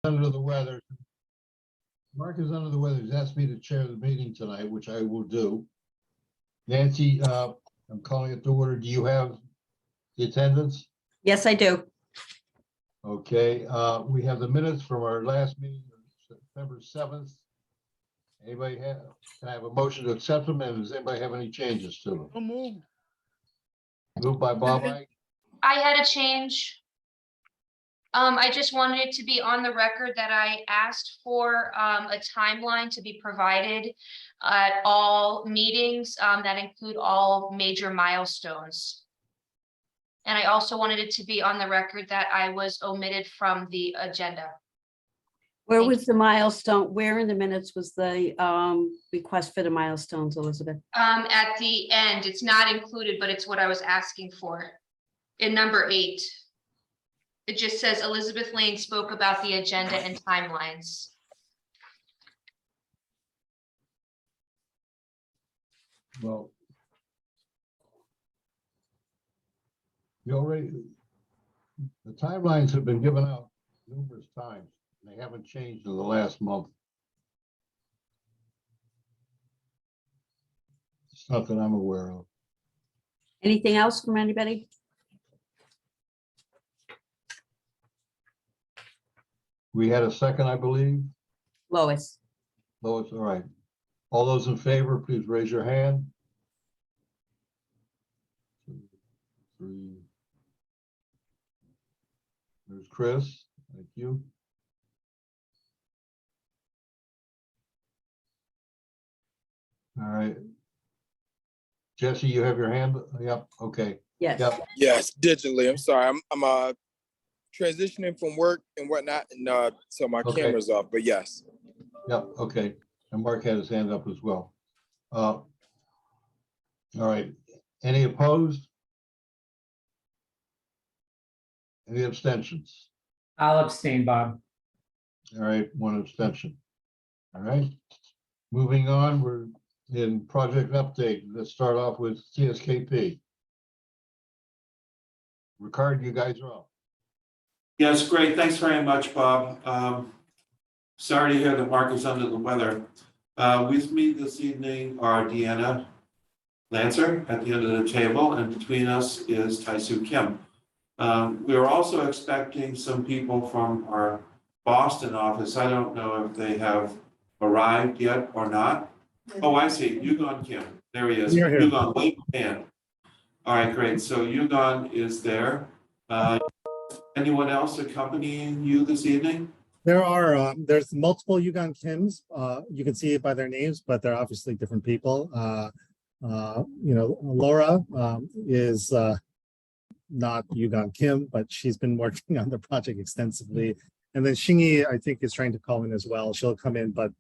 under the weather. Mark is under the weather. He's asked me to chair the meeting tonight, which I will do. Nancy, I'm calling it to order. Do you have the attendance? Yes, I do. Okay, we have the minutes from our last meeting, September 7th. Anybody have, can I have a motion to accept them? And does anybody have any changes to them? Moved by Bob. I had a change. I just wanted it to be on the record that I asked for a timeline to be provided at all meetings that include all major milestones. And I also wanted it to be on the record that I was omitted from the agenda. Where Thank was the milestone? Where in the minutes was the request for the milestones, Elizabeth? At the end, it's not included, but it's what I was asking for. In number 8. It just says Elizabeth Lane spoke about the agenda and timelines. Well, you already, the timelines have been given out numerous times. And they haven't changed in the last month. It's not that I'm aware of. Anything else from anybody? We had a second, I believe. Lois? Lois, all right. All those in favor, please raise your hand. 2, 3. There's Chris. Thank you. All right. Jesse, you have your hand? Yep. Okay. Yes. Yep. Yes, digitally. I'm sorry. I'm transitioning from work and whatnot, and so my Okay. camera's off. But yes. Yep. Okay. And Mark had his hand up as well. All right. Any opposed? Any abstentions? I'll abstain, Bob. All right, 1 abstention. All right. Moving on, we're in project update. Let's start off with CSKP. Ricard, you guys are up. Yes, great. Thanks very much, Bob. Sorry to hear that Mark is under the weather. With me this evening are Deanna Lancer at the end of the table, and between us is Taisu Kim. We are also expecting some people from our Boston office. I don't know if they have arrived yet or not. Oh, I see. Yugon Kim. There he is. Yugon, wave your hand. All right, great. So Yugon is there. Anyone else accompanying you this evening? There's multiple Yugon Kims. You can see it by their names, but they're obviously different people. Laura is not Yugon Kim, but she's been working on the project extensively. And then Shingi, I think, is trying to call in as well. She'll come in, but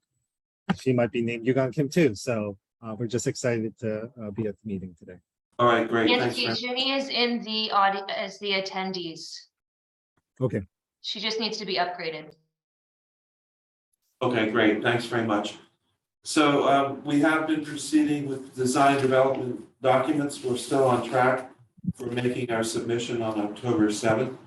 she might be named Yugon Kim too. So we're just excited to be at the meeting today. All right, great. Nancy, Thanks. Ginny is in the audio as the attendees. Okay. She just needs to be upgraded. Okay, great. Thanks very much. So we have been proceeding with design development documents. We're still on track for making our submission on October 7th.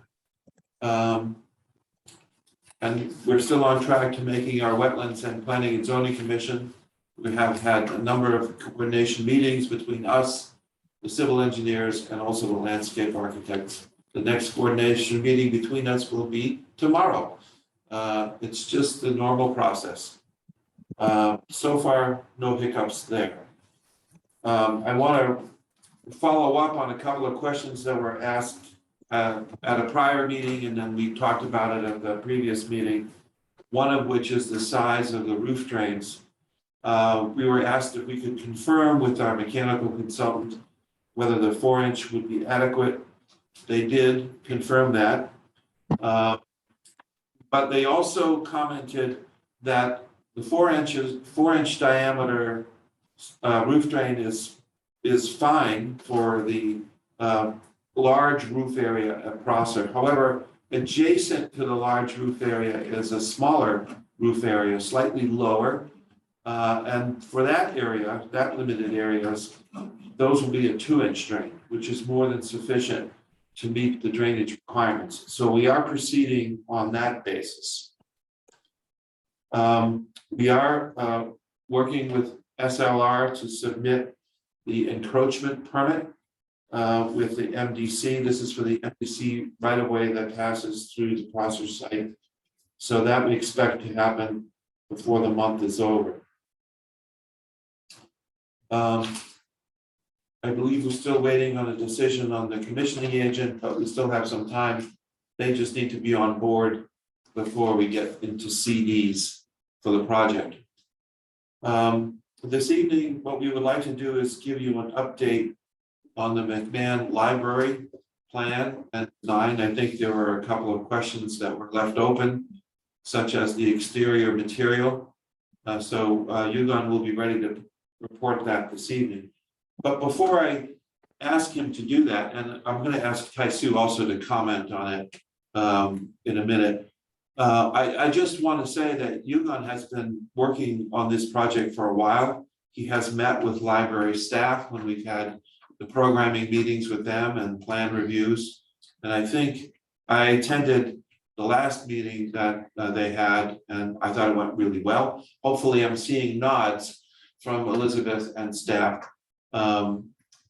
And we're still on track to making our Wetlands and Planning and Zoning Commission. We have had a number of coordination meetings between us, the civil engineers, and also the landscape architects. The next coordination meeting between us will be tomorrow. It's just the normal process. So far, no hiccups there. I want to follow up on a couple of questions that were asked at a prior meeting, and then we talked about it at the previous meeting, one of which is the size of the roof drains. We were asked if we could confirm with our mechanical consultant whether the 4-inch would be adequate. They did confirm that. But they also commented that the 4-inch diameter roof drain is fine for the large roof area at Prosser. However, adjacent to the large roof area is a smaller roof area, slightly lower. And for that area, that limited areas, those will be a 2-inch drain, which is more than sufficient to meet the drainage requirements. So we are proceeding on that basis. We are working with SLR to submit the encroachment permit with the MDC. This is for the MDC right of way that passes through the Prosser site. So that we expect to happen before the month is over. I believe we're still waiting on a decision on the commissioning agent, but we still have some time. They just need to be on board before we get into CDs for the project. This evening, what we would like to do is give you an update on the McMahon Library plan and design. I think there were a couple of questions that were left open, such as the exterior material. So Yugon will be ready to report that this evening. But before I ask him to do that, and I'm going to ask Tai-Su also to comment on it in a minute. I just want to say that Yugon has been working on this project for a while. He has met with library staff when we've had the programming meetings with them and plan reviews. And I think I attended the last meeting that they had, and I thought it went really well. Hopefully I'm seeing nods from Elizabeth and staff.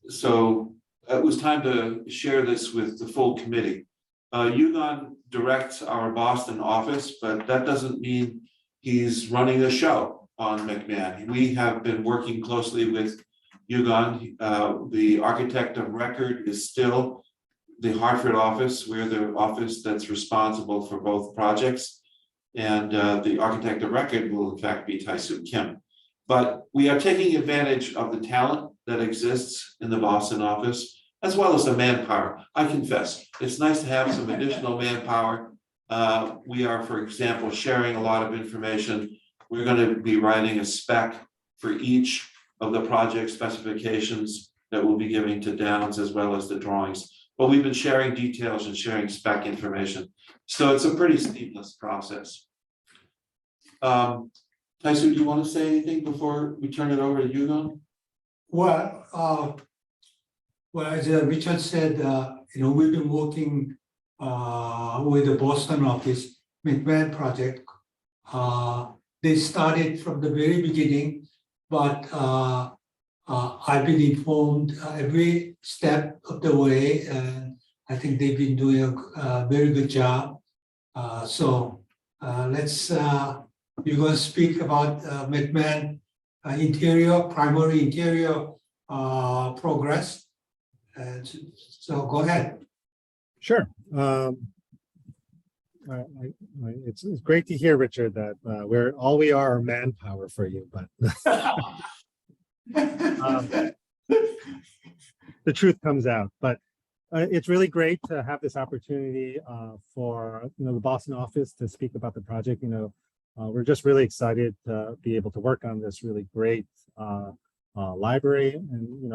So it was time to share this with the full committee. Yugon directs our Boston office, but that doesn't mean he's running the show on McMahon. We have been working closely with Yugon. The architect of record is still the Hartford office. We're the office that's responsible for both projects. And the architect of record will in fact be Tai-Su Kim. But we are taking advantage of the talent that exists in the Boston office, as well as the manpower. I confess, it's nice to have some additional manpower. We are, for example, sharing a lot of information. We're going to be writing a spec for each of the project specifications that we'll be giving to Downs, as well as the drawings. But we've been sharing details and sharing spec information. So it's a pretty seamless process. Tai-Su, do you want to say anything before we turn it over to Yugon? Well, as Richard said, we've been working with the Boston office, McMahon project. They started from the very beginning, but I've been informed every step of the way, and I think they've been doing a very good job. So you're going to speak about McMahon primary interior progress. And so go ahead. Sure. It's great to hear, Richard, that we are manpower for you, but the truth comes out. But it's really great to have this opportunity for the Boston office to speak about the project. We're just really excited to be able to work on this really great library, and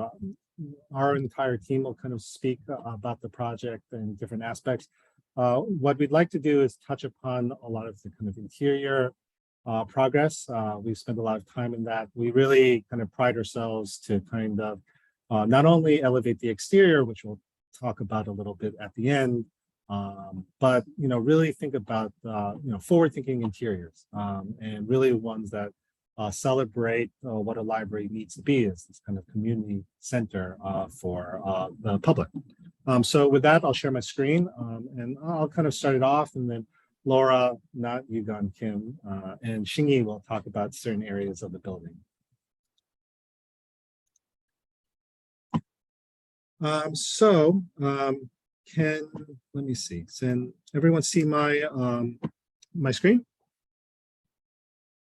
our entire team will kind of speak about the project and different aspects. What we'd like to do is touch upon a lot of the kind of interior progress. We've spent a lot of time in that. We really kind of pride ourselves to kind of not only elevate the exterior, which we'll talk about a little bit at the end, but really think about forward-thinking interiors, and really ones that celebrate what a library needs to be as this kind of community center for the public. So with that, I'll share my screen, and I'll kind of start it off, and then Laura, not Yugon Kim, and Xingyi will talk about certain areas of the building. Let me see. Can everyone see my screen?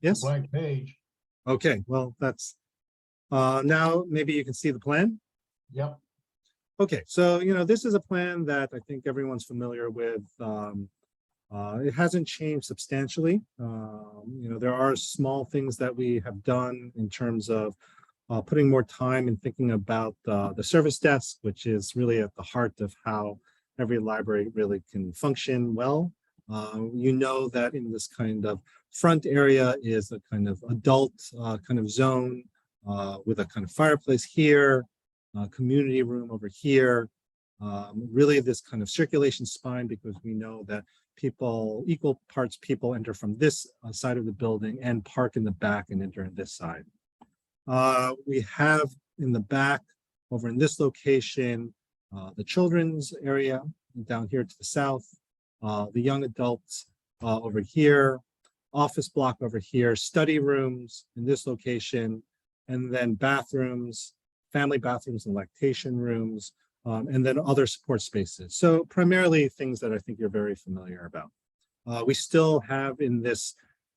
Yes. Blank page. Okay. Well, that's now maybe you can see the plan. Yep. Okay. So this is a plan that I think everyone's familiar with. It hasn't changed substantially. There are small things that we have done in terms of putting more time and thinking about the service desk, which is really at the heart of how every library really can function well. That in this kind of front area is a kind of adult kind of zone with a kind of fireplace here, community room over here, really this kind of circulation spine, because we know that equal parts people enter from this side of the building and park in the back and enter on this side. We have in the back, over in this location, the children's area down here to the south, the young adults over here, office block over here, study rooms in this location, and then bathrooms, family bathrooms and lactation rooms, and then other support spaces. So primarily things that I think you're very familiar about. We still have in this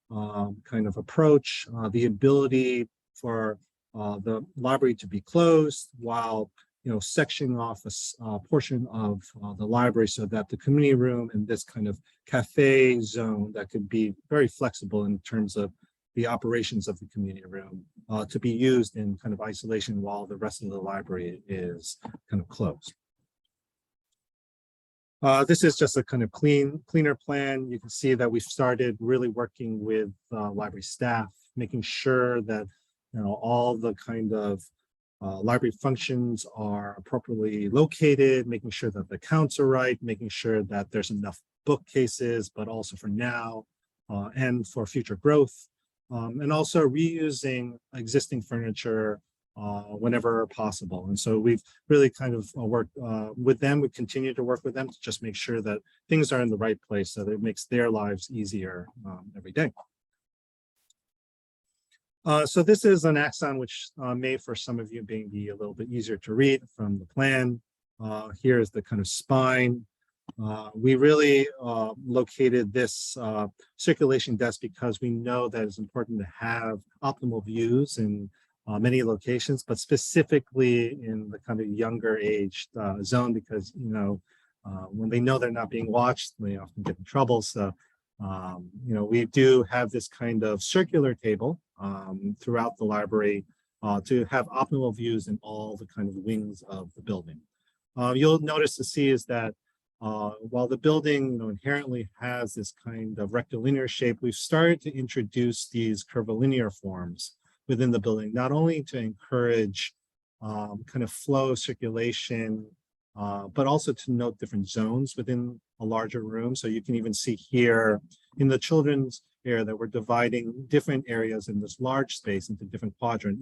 kind of approach the ability for the library to be closed while sectioning off a portion of the library so that the community room and this kind of cafe zone that could be very flexible in terms of the operations of the community room to be used in kind of isolation while the rest of the library is kind of closed. This is just a kind of cleaner plan. You can see that we've started really working with library staff, making sure that all the kind of library functions are appropriately located, making sure that the counts are right, making sure that there's enough bookcases, but also for now and for future growth, and also reusing existing furniture whenever possible. And so we've really kind of worked with them. We continue to work with them to just make sure that things are in the right place so that it makes their lives easier every day. So this is an axon which may for some of you be a little bit easier to read from the plan. Here is the kind of spine. We really located this circulation desk because we know that it's important to have optimal views in many locations, but specifically in the kind of younger age zone because, when they know they're not being watched, they often get in trouble. So, we do have this kind of circular table throughout the library to have optimal views in all the kind of wings of the building. You'll notice to see is that while the building inherently has this kind of rectilinear shape, we've started to introduce these curvilinear forms within the building, not only to encourage kind of flow circulation, but also to note different zones within a larger room. So you can even see here in the children's area that we're dividing different areas in this large space into different quadrants,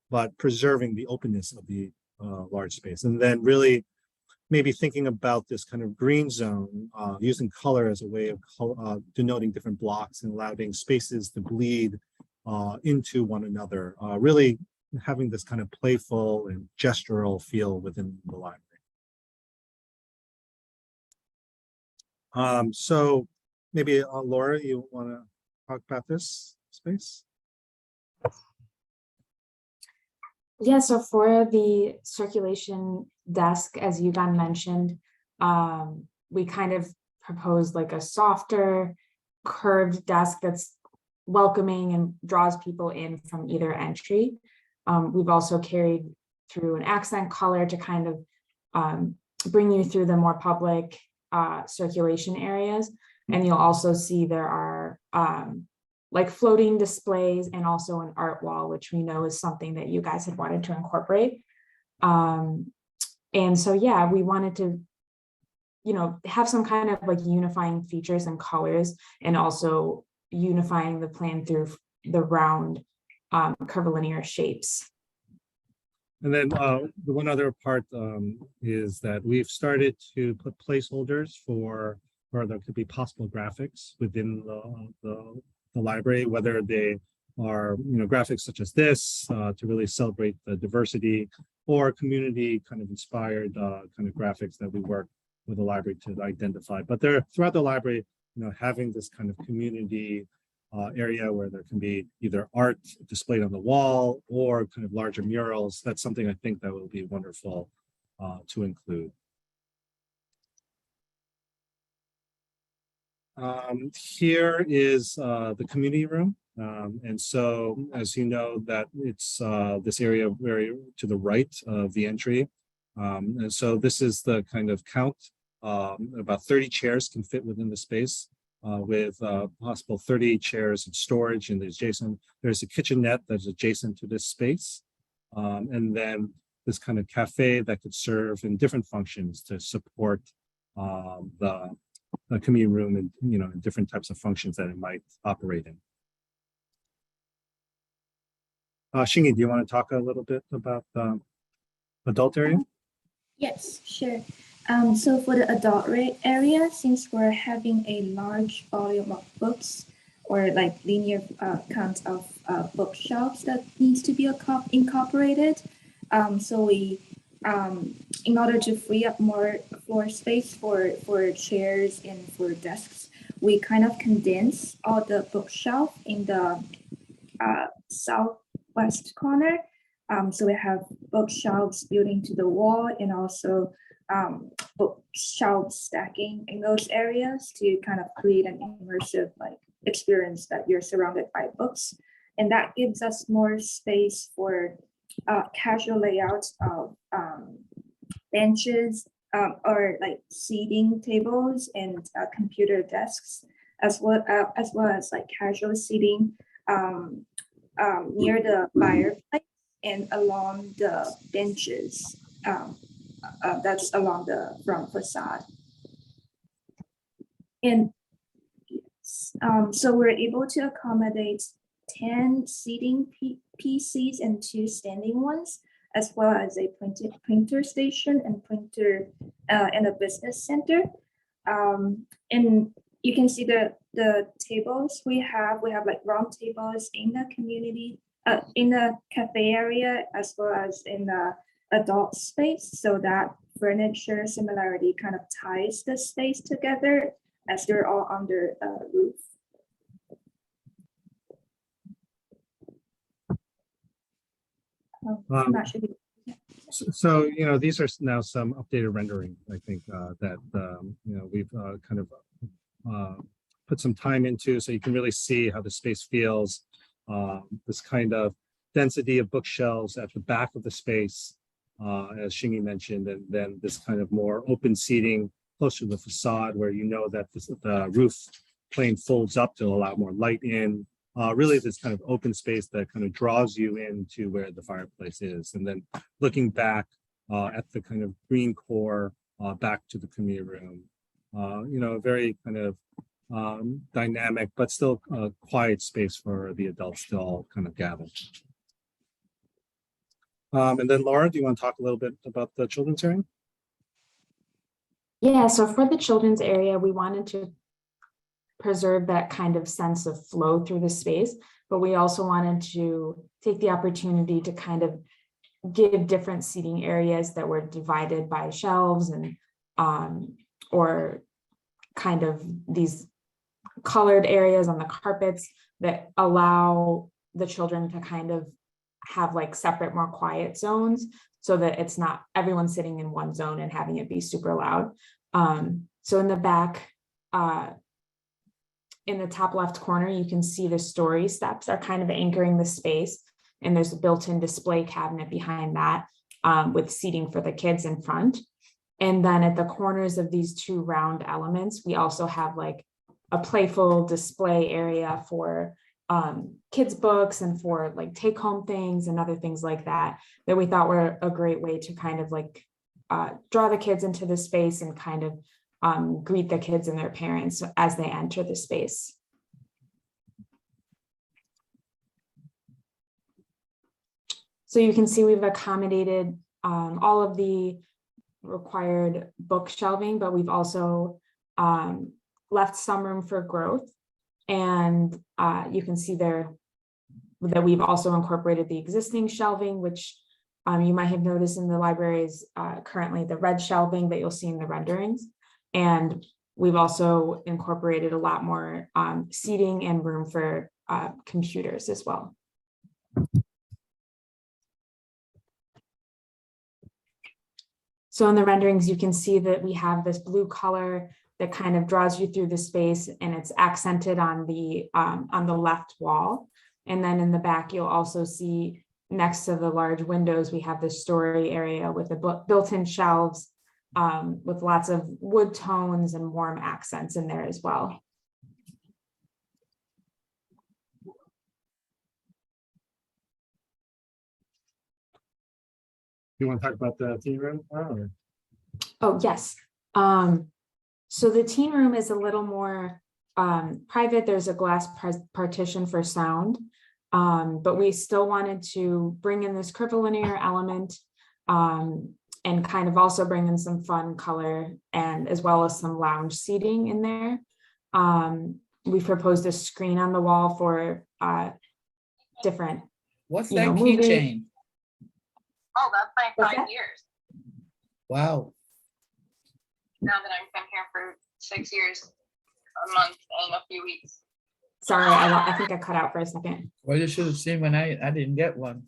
but preserving the openness of the large space. And then really maybe thinking about this kind of green zone, using color as a way of denoting different blocks and allowing spaces to bleed into one another, really having this kind of playful and gestural feel within the library. So maybe Laura, you want to talk about this space? Yeah, so for the circulation desk, as Yugan mentioned, we kind of proposed like a softer curved desk that's welcoming and draws people in from either entry. We've also carried through an accent color to kind of bring you through the more public circulation areas. And you'll also see there are like floating displays and also an art wall, which we know is something that you guys had wanted to incorporate. And so, yeah, we wanted to, have some kind of like unifying features and colors, and also unifying the plan through the round curvilinear shapes. And then the one other part is that we've started to put placeholders for where there could be possible graphics within the library, whether they are graphics such as this to really celebrate the diversity, or community kind of inspired kind of graphics that we work with the library to identify. But they're throughout the library, having this kind of community area where there can be either art displayed on the wall or kind of larger murals. That's something I think that will be wonderful to include. Here is the community room. And so, as you know, that it's this area very to the right of the entry. And so this is the kind of count. About 30 chairs can fit within the space with possible 30 chairs in storage in the adjacent. There's a kitchenette that's adjacent to this space. And then this kind of cafe that could serve in different functions to support the community room and, and different types of functions that it might operate in. Shingy, do you want to talk a little bit about the adult area? Yes, sure. So for the adult area, since we're having a large volume of books or like linear count of bookshelves that needs to be incorporated, so we, in order to free up more floor space for chairs and for desks, we kind of condense all the bookshelf in the southwest corner. So we have bookshelves building to the wall and also bookshelf stacking in those areas to kind of create an immersive experience that you're surrounded by books. And that gives us more space for casual layouts of benches or seating tables and computer desks, as well as casual seating near the fireplace and along the benches that's along the front facade. And yes, so we're able to accommodate 10 seating PCs and 2 standing ones, as well as a printer station and printer and a business center. And you can see the tables we have round tables in the community, in the cafe area, as well as in the adult space, so that furniture similarity kind of ties the space together as they're all under a roof. I'm not sure. So, these are now some updated rendering, I think, that, we've kind of put some time into, so you can really see how the space feels. This kind of density of bookshelves at the back of the space, as Shingy mentioned, and then this kind of more open seating closer to the facade where that the roof plane folds up to allow more light in. Really this kind of open space that kind of draws you into where the fireplace is. And then looking back at the kind of green core back to the community room, a very kind of dynamic, but still quiet space for the adults to all kind of gather. And then Laura, do you want to talk a little bit about the children's area? Yeah, so for the children's area, we wanted to preserve that kind of sense of flow through the space, but we also wanted to take the opportunity to kind of give different seating areas that were divided by shelves and or kind of these colored areas on the carpets that allow the children to kind of have separate, more quiet zones, so that it's not everyone sitting in one zone and having it be super loud. So in the back, in the top left corner, you can see the story steps are kind of anchoring the space, and there's a built-in display cabinet behind that with seating for the kids in front. And then at the corners of these 2 round elements, we also have a playful display area for kids' books and for take-home things and other things like that we thought were a great way to kind of draw the kids into the space and kind of greet the kids and their parents as they enter the space. So you can see we've accommodated all of the required book shelving, but we've also left some room for growth. And you can see there that we've also incorporated the existing shelving, which you might have noticed in the library is currently the red shelving that you'll see in the renderings. And we've also incorporated a lot more seating and room for computers as well. So in the renderings, you can see that we have this blue color that kind of draws you through the space, and it's accented on the left wall. And then in the back, you'll also see next to the large windows, we have this story area with the built-in shelves with lots of wood tones and warm accents in there as well. You want to talk about the tea room? Or? Oh, yes. So the teen room is a little more private. There's a glass partition for sound. But we still wanted to bring in this curvilinear element and kind of also bring in some fun color and as well as some lounge seating in there. We proposed a screen on the wall for different. What's You that know, movie- keychain? Oh, that's like What's 5 that? years. Wow. Now that I've been here for 6 years, a month and a few weeks. Sorry, I think I cut out for a second. Well, you should have seen when I didn't get one.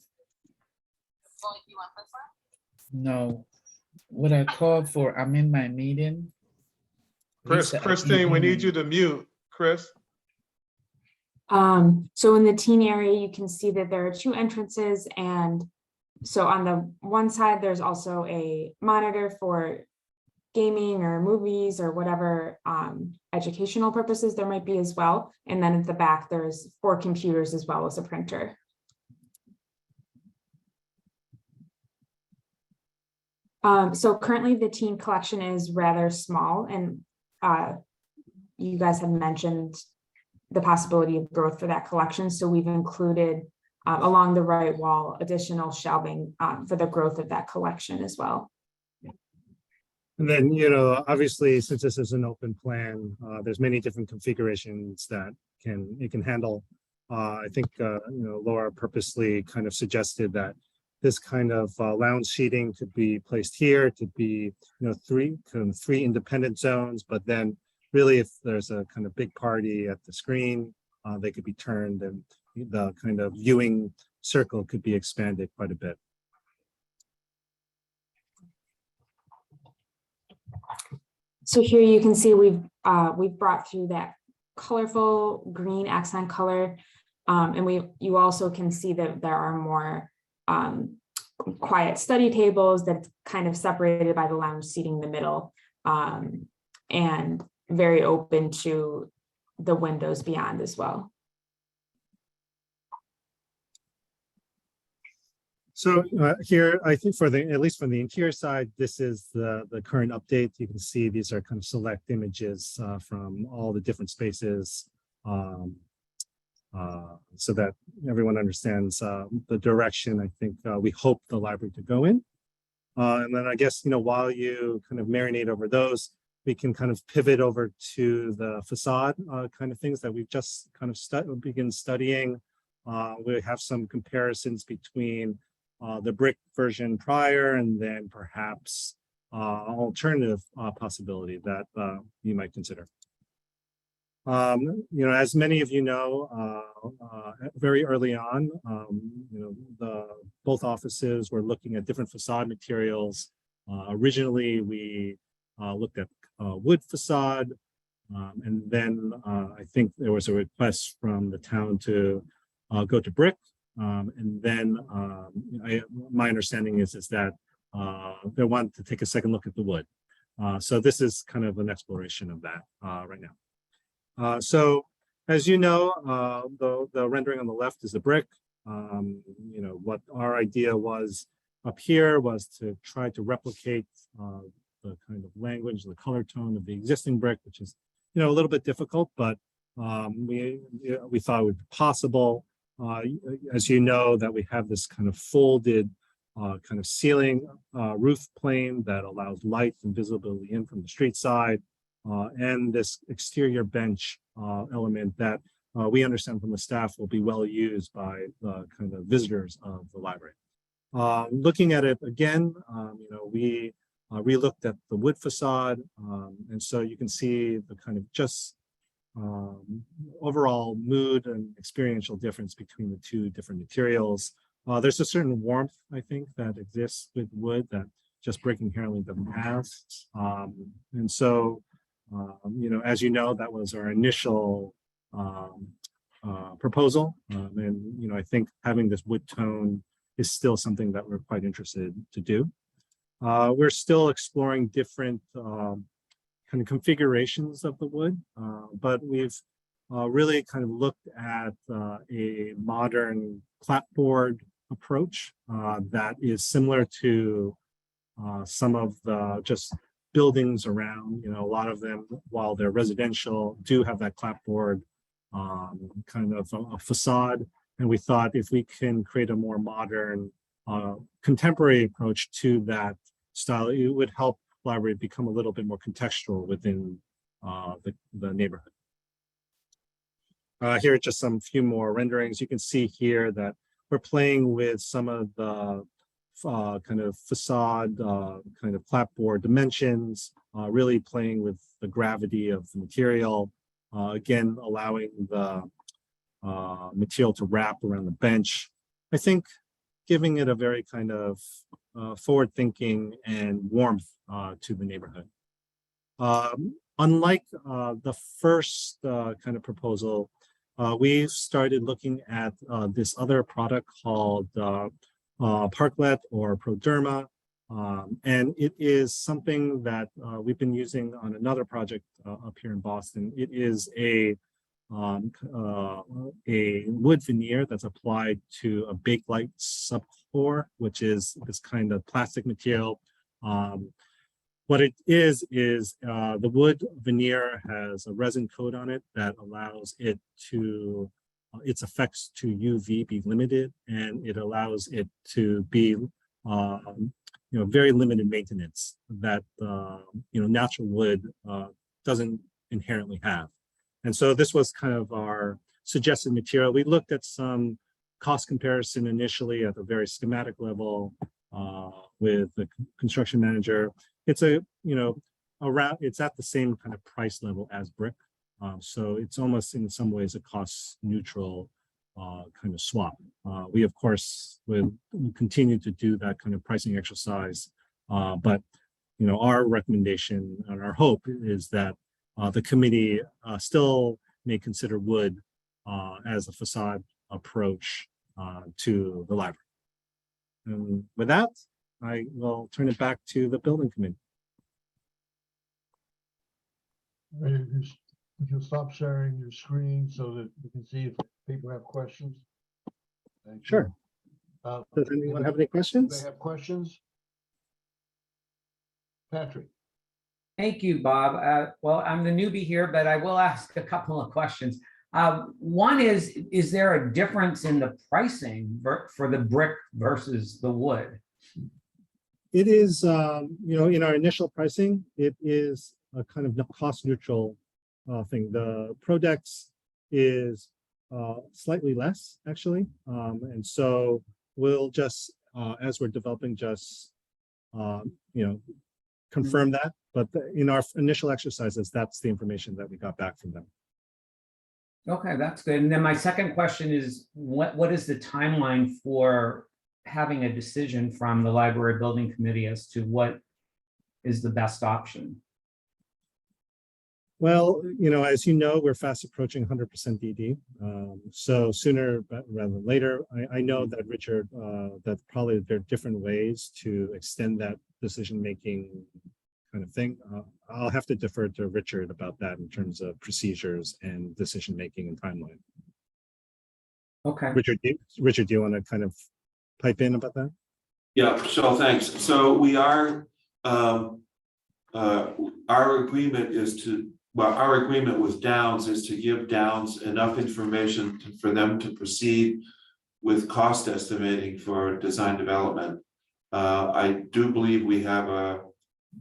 Well, you want this one? No. What I called for, I'm in my meeting. Lisa, I can't Christine, we hear need you to mute, Chris. So in the teen area, you can see that there are 2 entrances, and so on the one side, there's also a monitor for gaming or movies or whatever educational purposes there might be as well. And then at the back, there's 4 computers as well as a printer. So currently the teen collection is rather small, and you guys have mentioned the possibility of growth for that collection. So we've included along the right wall additional shelving for the growth of that collection as well. And then, obviously, since this is an open plan, there's many different configurations that it can handle. I think, Laura purposely kind of suggested that this kind of lounge seating could be placed here, it could be, 3 independent zones, but then really if there's a kind of big party at the screen, they could be turned and the kind of viewing circle could be expanded quite a bit. So here you can see we've brought through that colorful green accent color. And you also can see that there are more quiet study tables that's kind of separated by the lounge seating in the middle, and very open to the windows beyond as well. So here, I think at least from the interior side, this is the current update. You can see these are kind of select images from all the different spaces, so that everyone understands the direction I think we hope the library to go in. And then I guess, while you kind of marinate over those, we can kind of pivot over to the facade kind of things that we've just kind of begin studying. We have some comparisons between the brick version prior and then perhaps alternative possibility that you might consider. As many of you know, very early on, both offices were looking at different facade materials. Originally, we looked at wood facade, and then I think there was a request from the town to go to brick. And then my understanding is that they want to take a second look at the wood. So this is kind of an exploration of that right now. So as you know, the rendering on the left is the brick. What our idea was up here was to try to replicate the kind of language, the color tone of the existing brick, which is, a little bit difficult, but we thought it would be possible. As you know, that we have this kind of folded kind of ceiling roof plane that allows light and visibility in from the street side, and this exterior bench element that we understand from the staff will be well used by the kind of visitors of the library. Looking at it again, we re-looked at the wood facade, and so you can see the kind of just overall mood and experiential difference between the 2 different materials. There's a certain warmth, I think, that exists with wood that just brick inherently doesn't have. And so, as you know, that was our initial proposal. And, I think having this wood tone is still something that we're quite interested to do. We're still exploring different kind of configurations of the wood, but we've really kind of looked at a modern clapboard approach that is similar to some of the just buildings around, a lot of them, while they're residential, do have that clapboard kind of a facade. And we thought if we can create a more modern, contemporary approach to that style, it would help library become a little bit more contextual within the neighborhood. Here are just some few more renderings. You can see here that we're playing with some of the kind of facade, kind of clapboard dimensions, really playing with the gravity of the material, again, allowing the material to wrap around the bench. I think giving it a very kind of forward thinking and warmth to the neighborhood. Unlike the first kind of proposal, we've started looking at this other product called Parklet or Proderma, and it is something that we've been using on another project up here in Boston. It is a wood veneer that's applied to a Bakelite subcore, which is this kind of plastic material. What it is the wood veneer has a resin coat on it that allows it to, its effects to UV be limited, and it allows it to be, very limited maintenance that, natural wood doesn't inherently have. And so this was kind of our suggested material. We looked at some cost comparison initially at a very schematic level with the construction manager. It's it's at the same kind of price level as brick. So it's almost in some ways a cost neutral kind of swap. We of course will continue to do that kind of pricing exercise. But our recommendation and our hope is that the committee still may consider wood as a facade approach to the library. And with that, I will turn it back to the building committee. If you'll stop sharing your screen so that we can see if people have questions. Thank you. Sure. Does anyone have any questions? They have questions? Patrick. Thank you, Bob. Well, I'm the newbie here, but I will ask a couple of questions. One is there a difference in the pricing for the brick versus the wood? It is, in our initial pricing, it is a kind of cost neutral thing. The Prodex is slightly less actually. And so we'll just, as we're developing, just, confirm that. But in our initial exercises, that's the information that we got back from them. Okay, that's good. And then my second question is, what is the timeline for having a decision from the library building committee as to what is the best option? Well, as you know, we're fast approaching 100% DD. So sooner rather than later, I know that Richard, that probably there are different ways to extend that decision-making kind of thing. I'll have to defer to Richard about that in terms of procedures and decision-making and timeline. Okay. Richard, do you want to kind of pipe in about that? Yeah, so thanks. So we are, our agreement is to, our agreement with Downs is to give Downs enough information for them to proceed with cost estimating for design development. I do believe we have a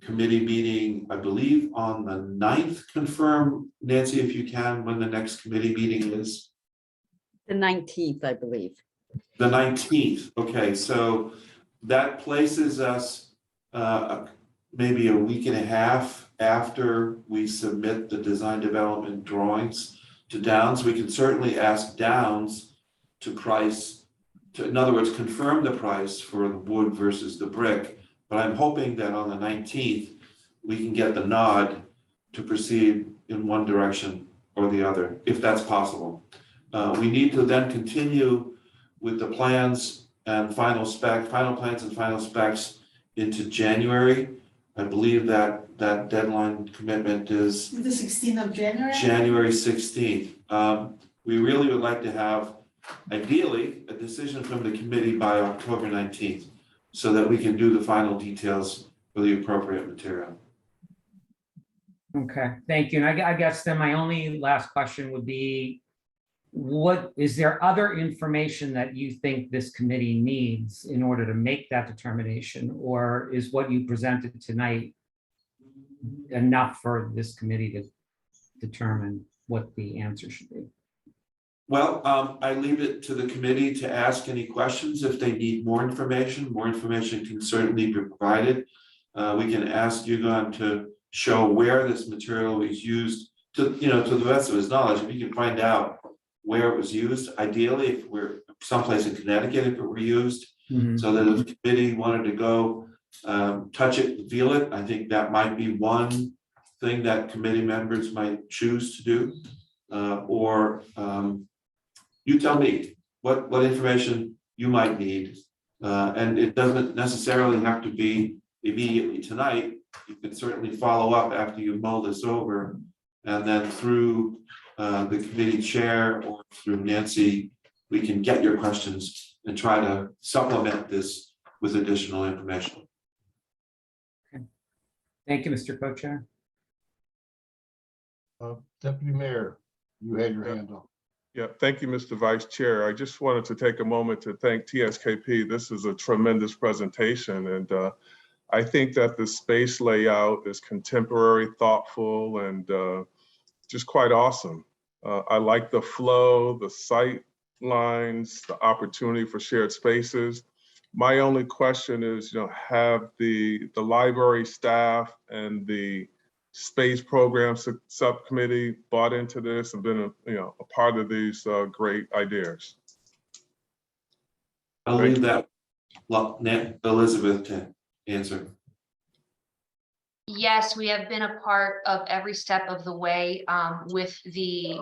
committee meeting, I believe on the 9th, confirm, Nancy, if you can, when the next committee meeting is. The 19th, I believe. The 19th, okay, so that places us maybe a week and a half after we submit the design development drawings to Downs. We can certainly ask Downs to price, in other words, confirm the price for the wood versus the brick. But I'm hoping that on the 19th, we can get the nod to proceed in one direction or the other, if that's possible. We need to then continue with the plans and final plans and final specs into January. I believe that deadline commitment is the 16th of January. January 16th. We really would like to have, ideally, a decision from the committee by October 19th, so that we can do the final details for the appropriate material. Okay, thank you. And I guess then my only last question would be, what, is there other information that you think this committee needs in order to make that determination? Or is what you presented tonight enough for this committee to determine what the answer should be? Well, I leave it to the committee to ask any questions if they need more information. More information can certainly be provided. We can ask Yugon to show where this material is used to, you know, to the best of his knowledge. If you can find out where it was used, ideally, if we're someplace in Connecticut, if it were used, so that if the committee wanted to go touch it, feel it, I think that might be one thing that committee members might choose to do. You tell me what information you might need. And it doesn't necessarily have to be immediately tonight. You can certainly follow up after you mull this over. And then through the committee chair or through Nancy, we can get your questions and try to supplement this with additional information. Okay. Thank you, Mr. Co-Chair. Deputy Mayor, you had your hand up. Yeah, thank you, Mr. Vice Chair. I just wanted to take a moment to thank TSKP. This is a tremendous presentation, and I think that the space layout is contemporary, thoughtful, and just quite awesome. I like the flow, the sight lines, the opportunity for shared spaces. My only question is, have the library staff and the space program subcommittee bought into this and been a part of these great ideas? I'll leave that Elizabeth to answer. Yes, we have been a part of every step of the way with the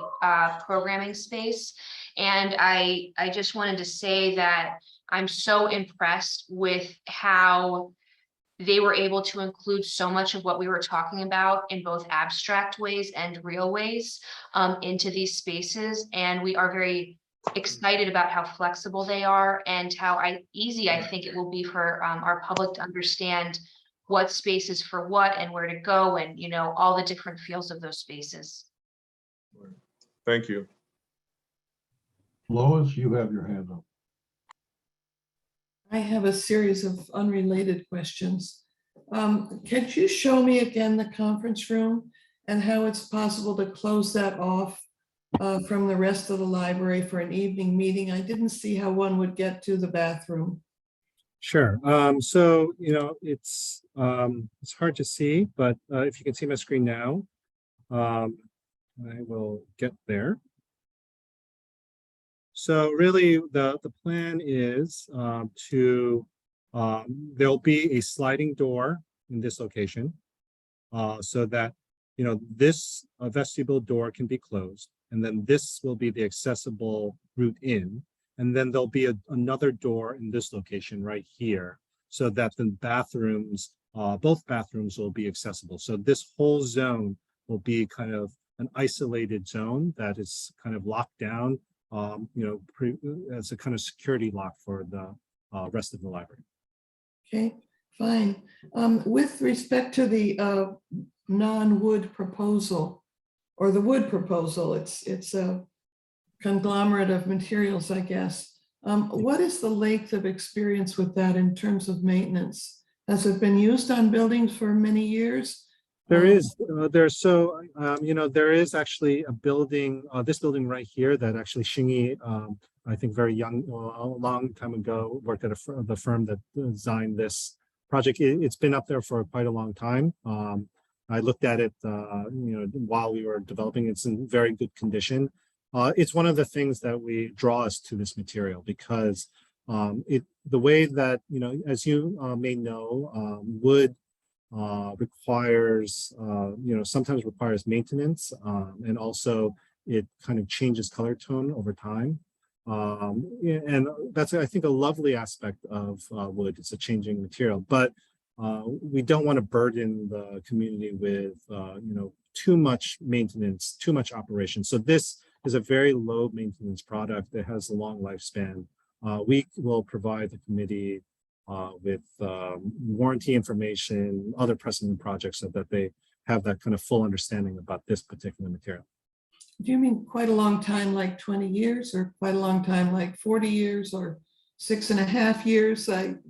programming space. And I just wanted to say that I'm so impressed with how they were able to include so much of what we were talking about in both abstract ways and real ways into these spaces. And we are very excited about how flexible they are and how easy I think it will be for our public to understand what spaces for what and where to go and, all the different feels of those spaces. Thank you. Lois, you have your hand up. I have a series of unrelated questions. Could you show me again the conference room and how it's possible to close that off from the rest of the library for an evening meeting? I didn't see how one would get to the bathroom. Sure. So, it's hard to see, but if you can see my screen now, I will get there. So really, the plan is there'll be a sliding door in this location so that, this vestibule door can be closed, and then this will be the accessible route in. And then there'll be another door in this location right here so that the bathrooms, both bathrooms will be accessible. So this whole zone will be kind of an isolated zone that is kind of locked down, as a kind of security lock for the rest of the library. Okay, fine. With respect to the non-wood proposal or the wood proposal, it's a conglomerate of materials, I guess. What is the length of experience with that in terms of maintenance? Has it been used on buildings for many years? There is, there is actually a building, this building right here that actually Xingyi, I think very young, a long time ago, worked at the firm that designed this project. It's been up there for quite a long time. I looked at it, while we were developing. It's in very good condition. It's one of the things that we draw us to this material because the way that, as you may know, wood requires, sometimes requires maintenance, and also it kind of changes color tone over time. And that's, I think, a lovely aspect of wood. It's a changing material, but we don't want to burden the community with, too much maintenance, too much operation. So this is a very low maintenance product that has a long lifespan. We will provide the committee with warranty information, other precedent projects so that they have that kind of full understanding about this particular material. Do you mean quite a long time, like 20 years, or quite a long time, like 40 years, or 6.5 years?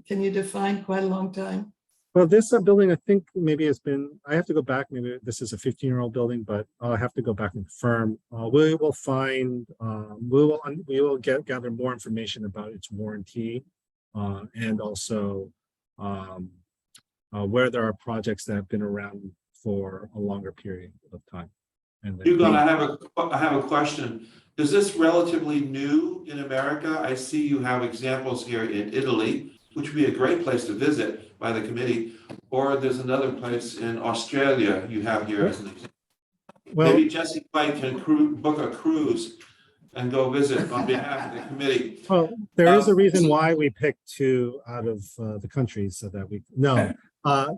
Can you define quite a long time? Well, this building, I think maybe it's been, I have to go back, maybe this is a 15-year-old building, but I'll have to go back and confirm. We will find, we will gather more information about its warranty and also where there are projects that have been around for a longer period of time. And then Hugo, I have a question. Is this relatively new in America? I see you have examples here in Italy, which would be a great place to visit by the committee, or there's another place in Australia you have here as an example. well, Maybe Jesse White can book a cruise and go visit on behalf of the committee. well, there is a reason why we picked 2 out of the countries so that we know.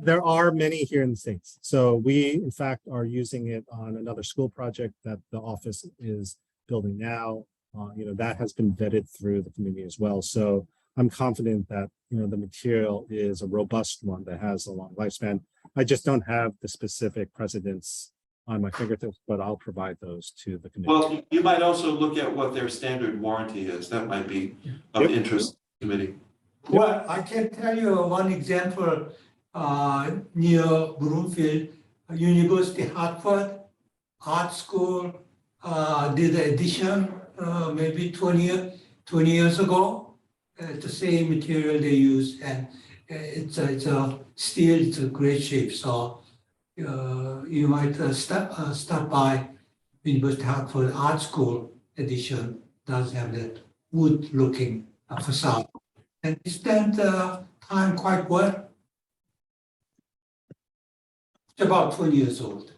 There are many here in the States. So we, in fact, are using it on another school project that the office is building now. That has been vetted through the community as well. So I'm confident that, the material is a robust one that has a long lifespan. I just don't have the specific precedents on my fingertips, but I'll provide those to the committee. Well, you might also look at what their standard warranty is. That might be of interest to the committee. Well, I can tell you one example near Bloomfield, University Hartford Art School did the addition maybe 20 years ago. The same material they use, and it's a steel. It's a great shape. So you might stop by University Hartford Art School edition. Does have that wood-looking facade, and it stand time quite well. It's about 20 years old.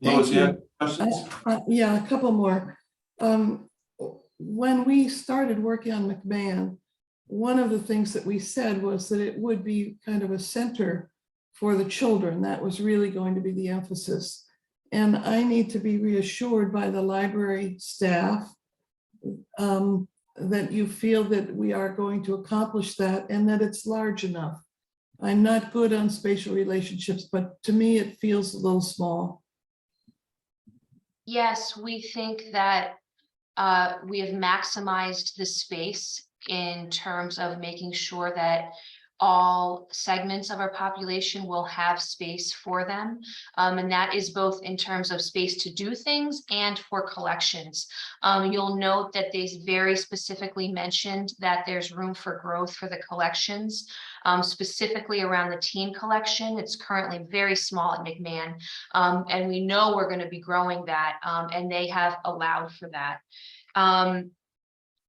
Lois, Thank you have questions? Yeah, a couple more. When we started working on McMahon, one of the things that we said was that it would be kind of a center for the children. That was really going to be the emphasis. And I need to be reassured by the library staff that you feel that we are going to accomplish that and that it's large enough. I'm not good on spatial relationships, but to me, it feels a little small. Yes, we think that we have maximized the space in terms of making sure that all segments of our population will have space for them. And that is both in terms of space to do things and for collections. You'll note that they very specifically mentioned that there's room for growth for the collections, specifically around the teen collection. It's currently very small at McMahon. And we know we're going to be growing that, and they have allowed for that.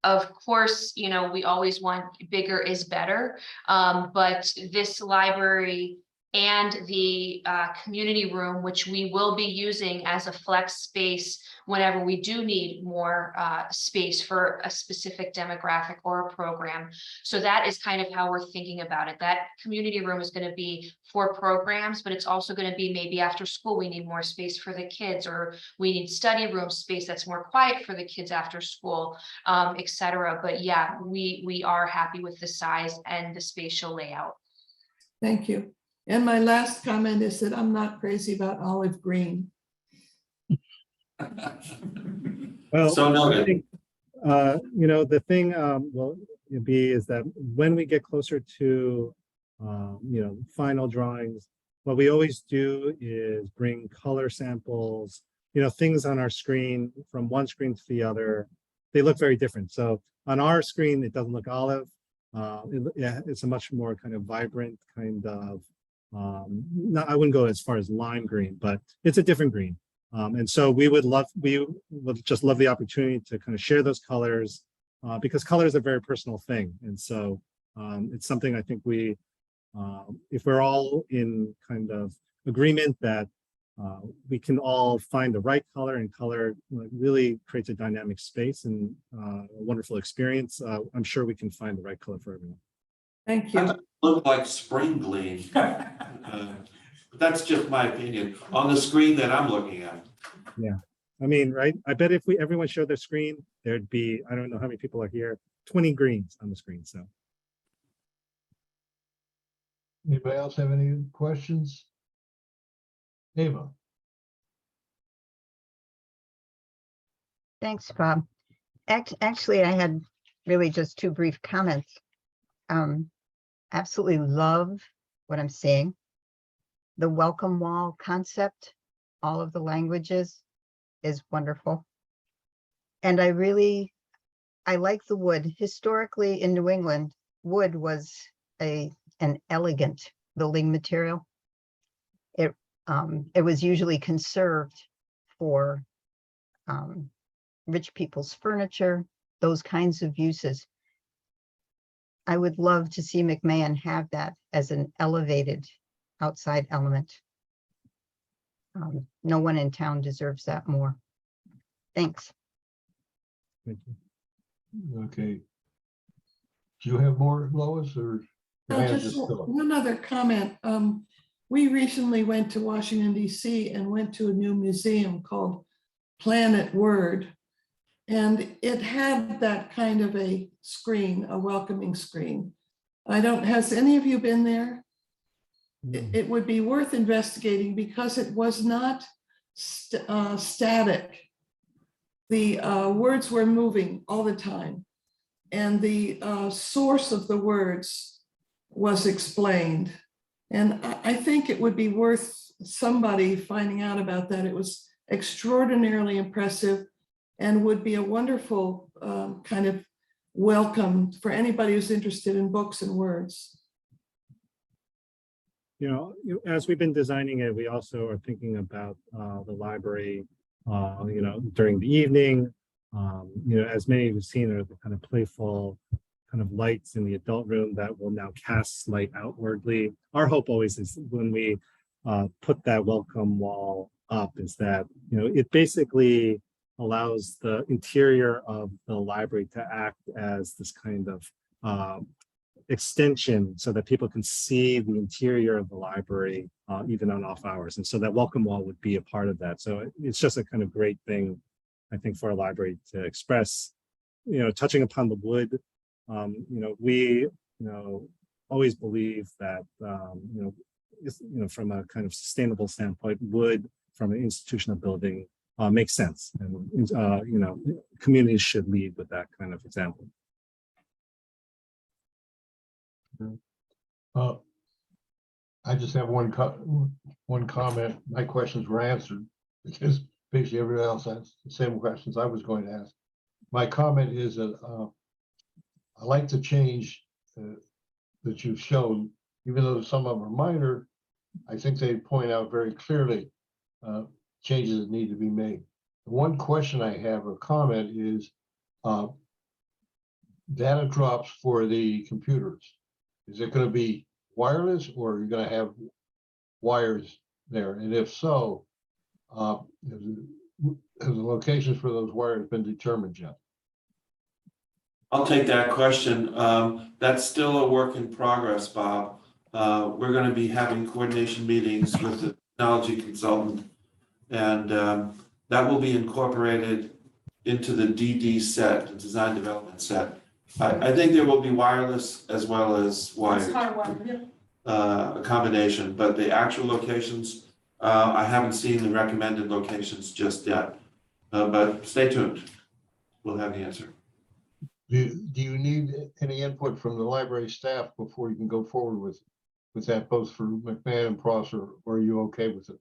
Of course, we always want bigger is better, but this library and the community room, which we will be using as a flex space whenever we do need more space for a specific demographic or a program. So that is kind of how we're thinking about it. That community room is going to be for programs, but it's also going to be maybe after school, we need more space for the kids, or we need study room space that's more quiet for the kids after school, etc. But yeah, we are happy with the size and the spatial layout. Thank you. And my last comment is that I'm not crazy about olive green. Well, So noted. I think, the thing will be is that when we get closer to, final drawings, what we always do is bring color samples, things on our screen from one screen to the other. They look very different. So on our screen, it doesn't look olive. It's a much more kind of vibrant kind of, I wouldn't go as far as lime green, but it's a different green. And so we would just love the opportunity to kind of share those colors because color is a very personal thing. And so it's something I think if we're all in kind of agreement that we can all find the right color, and color really creates a dynamic space and a wonderful experience. I'm sure we can find the right color for everyone. Thank you. Look like spring gleam. But that's just my opinion on the screen that I'm looking at. Yeah, I mean, right? I bet if everyone showed their screen, there'd be, I don't know how many people are here, 20 greens on the screen. So, anybody else have any questions? Ava. Thanks, Bob. Actually, I had really just two brief comments. Absolutely love what I'm seeing. The welcome wall concept, all of the languages is wonderful. And I like the wood. Historically in New England, wood was an elegant building material. It was usually conserved for rich people's furniture, those kinds of uses. I would love to see McMahon have that as an elevated outside element. No one in town deserves that more. Thanks. Thank you. Okay. Do you have more, Lois, or? Just one other comment. We recently went to Washington, D.C. and went to a new museum called Planet Word. And it had that kind of a screen, a welcoming screen. Has any of you been there? It would be worth investigating because it was not static. The words were moving all the time. And the source of the words was explained. And I think it would be worth somebody finding out about that. It was extraordinarily impressive and would be a wonderful kind of welcome for anybody who's interested in books and words. As we've been designing it, we also are thinking about the library, during the evening. As many of you have seen, are the kind of playful kind of lights in the adult room that will now cast light outwardly. Our hope always is when we put that welcome wall up is that, it basically allows the interior of the library to act as this kind of extension so that people can see the interior of the library even on off hours. And so that welcome wall would be a part of that. So it's just a kind of great thing, I think, for a library to express, touching upon the wood. We always believe that, from a kind of sustainable standpoint, wood from an institutional building makes sense. And, communities should lead with that kind of example. I just have one comment. My questions were answered because basically everyone else has the same questions I was going to ask. My comment is that I like the change that you've shown, even though some of them are minor. I think they point out very clearly changes that need to be made. The one question I have, or comment, is data drops for the computers. Is it going to be wireless, or are you going to have wires there? And if so, have the locations for those wires been determined yet? I'll take that question. That's still a work in progress, Bob. We're going to be having coordination meetings with the technology consultant, and that will be incorporated into the DD set, the design development set. I think there will be wireless as well as wired, a combination, but the actual locations, I haven't seen the recommended locations just yet, but stay tuned. We'll have the answer. Do you need any input from the library staff before you can go forward with that, both for McMahon and Prosser, or are you okay with it?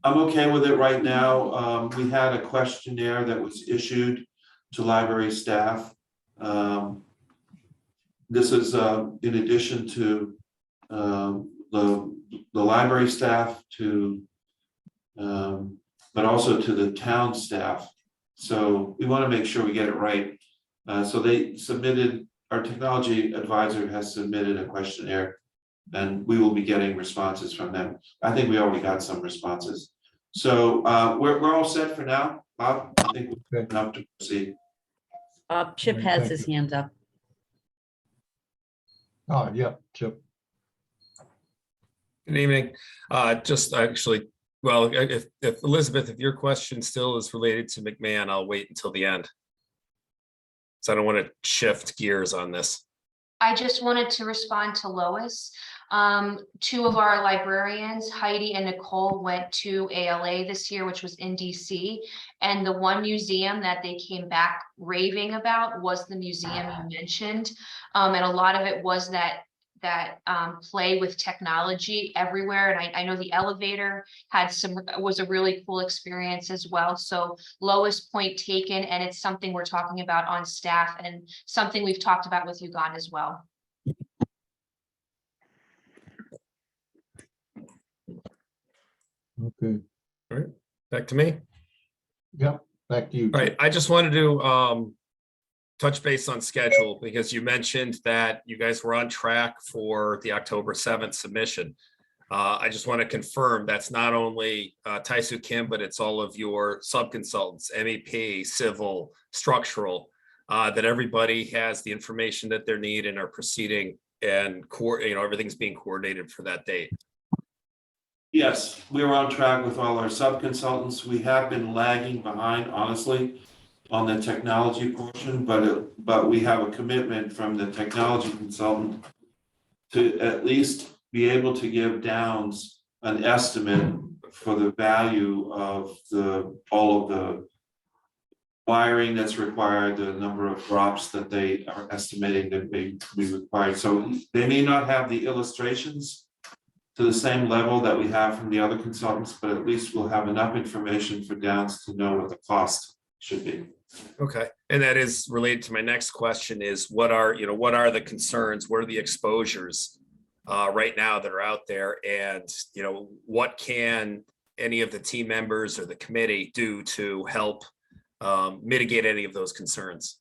I'm okay with it right now. We had a questionnaire that was issued to library staff. This is in addition to the library staff, but also to the town staff. So we want to make sure we get it right. So they submitted, our technology advisor has submitted a questionnaire, and we will be getting responses from them. I think we already got some responses. So we're all set for now. Bob, I think we're enough to proceed. Chip has his hand up. Oh, yeah, Chip. Good evening. Just actually, well, if Elizabeth, if your question still is related to McMahon, I'll wait until the end. So I don't want to shift gears on this. I just wanted to respond to Lois. Two of our librarians, Heidi and Nicole, went to ALA this year, which was in DC. And the one museum that they came back raving about was the museum you mentioned. And a lot of it was that play with technology everywhere. And I know the elevator was a really cool experience as well. So lowest point taken, and it's something we're talking about on staff and something we've talked about with Ugan as well. Okay, All right, back to me. yep, back to you. All right, I just wanted to touch base on schedule because you mentioned that you guys were on track for the October 7th submission. I just want to confirm that's not only Taisu Kim, but it's all of your sub-consultants, MEP, civil, structural, that everybody has the information that they need and are proceeding and everything's being coordinated for that date. Yes, we're on track with all our sub-consultants. We have been lagging behind, honestly, on the technology portion, but we have a commitment from the technology consultant to at least be able to give Downs an estimate for the value of all of the wiring that's required, the number of drops that they are estimating that may be required. So they may not have the illustrations to the same level that we have from the other consultants, but at least we'll have enough information for Downs to know what the cost should be. Okay, and that is related to my next question is what are the concerns, what are the exposures right now that are out there, and what can any of the team members or the committee do to help mitigate any of those concerns?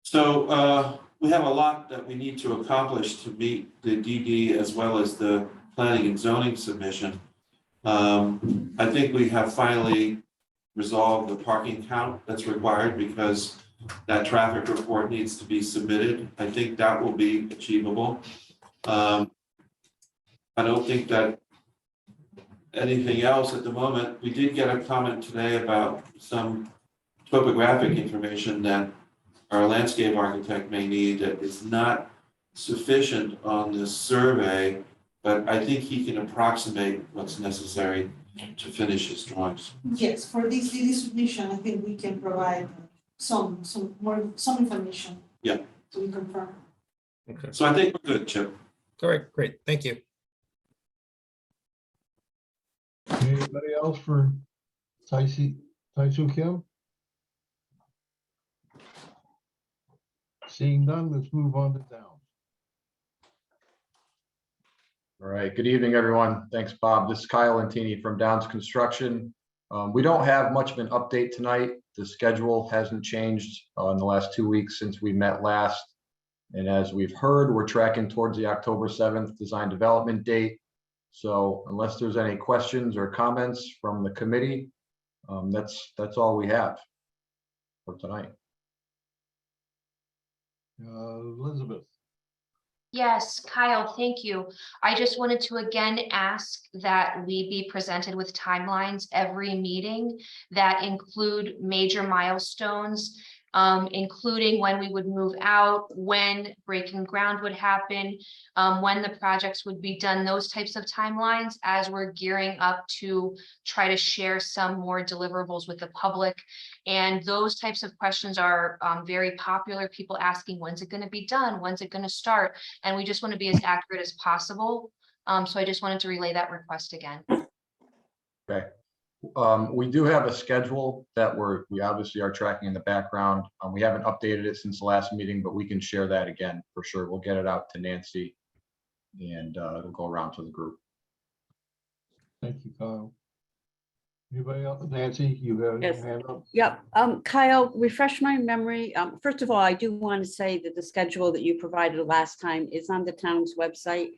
So we have a lot that we need to accomplish to meet the DD as well as the planning and zoning submission. I think we have finally resolved the parking count that's required because that traffic report needs to be submitted. I think that will be achievable. I don't think that anything else at the moment. We did get a comment today about some topographic information that our landscape architect may need that is not sufficient on this survey, but I think he can approximate what's necessary to finish his drawings. Yes, for this DD submission, I think we can provide some information. Yeah. To be confirmed. Okay. So I think we're good, Chip. All right, great, thank you. Anybody else for Taisu Kim? Seeing none, let's move on to Downs. All right, good evening, everyone. Thanks, Bob. This is Kyle Lantini from Downs Construction. We don't have much of an update tonight. The schedule hasn't changed in the last 2 weeks since we met last. And as we've heard, we're tracking towards the October 7th design development date. So unless there's any questions or comments from the committee, that's all we have for tonight. Elizabeth. Yes, Kyle, thank you. I just wanted to again ask that we be presented with timelines every meeting that include major milestones, including when we would move out, when breaking ground would happen, when the projects would be done, those types of timelines as we're gearing up to try to share some more deliverables with the public. And those types of questions are very popular. People asking, when's it going to be done? When's it going to start? And we just want to be as accurate as possible. So I just wanted to relay that request again. Okay. We do have a schedule that we obviously are tracking in the background. We haven't updated it since the last meeting, but we can share that again for sure. We'll get it out to Nancy and it'll go around to the group. Thank you, Kyle. Anybody else? Nancy, you have your hand up? Yep. Kyle, refresh my memory. First of all, I do want to say that the schedule that you provided last time is on the town's website.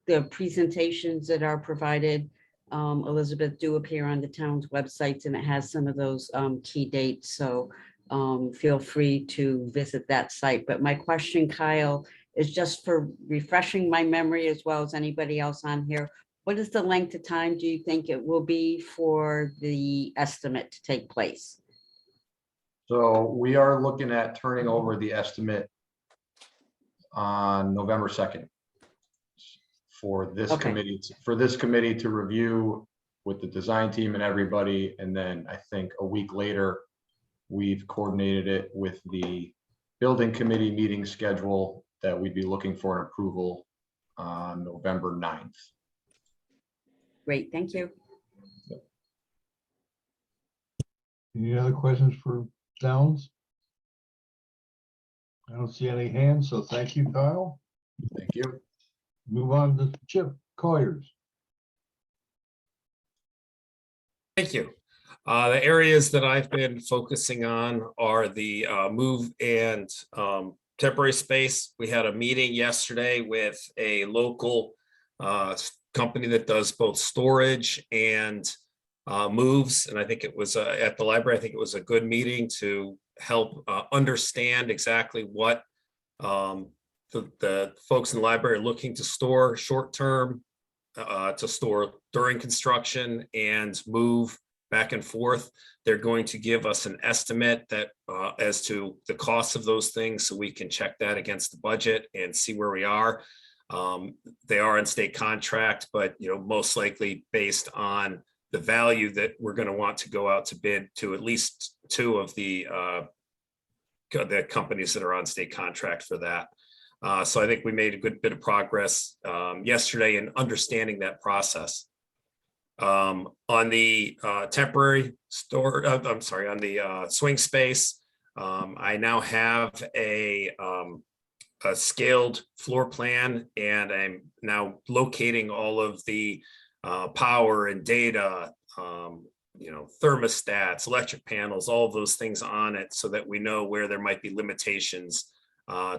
The presentations that are provided, Elizabeth, do appear on the town's websites, and it has some of those key dates. So feel free to visit that site. But my question, Kyle, is just for refreshing my memory as well as anybody else on here. What is the length of time do you think it will be for the estimate to take place? So we are looking at turning over the estimate on November 2nd for this Okay. committee to review with the design team and everybody. And then I think a week later, we've coordinated it with the building committee meeting schedule that we'd be looking for an approval on November 9th. Great, thank you. Any other questions for Downs? I don't see any hands, so thank you, Kyle. Thank you. Move on to Chip Colliers. Thank you. The areas that I've been focusing on are the move and temporary space. We had a meeting yesterday with a local company that does both storage and moves. And I think it was at the library, I think it was a good meeting to help understand exactly what the folks in the library are looking to store short-term, to store during construction and move back and forth. They're going to give us an estimate that as to the cost of those things, so we can check that against the budget and see where we are. They are in state contract, but most likely based on the value that we're going to want to go out to bid to at least two of the companies that are on state contract for that. So I think we made a good bit of progress yesterday in understanding that process. On the temporary store, I'm sorry, on the swing space, I now have a scaled floor plan, and I'm now locating all of the power and data, thermostats, electric panels, all of those things on it, so that we know where there might be limitations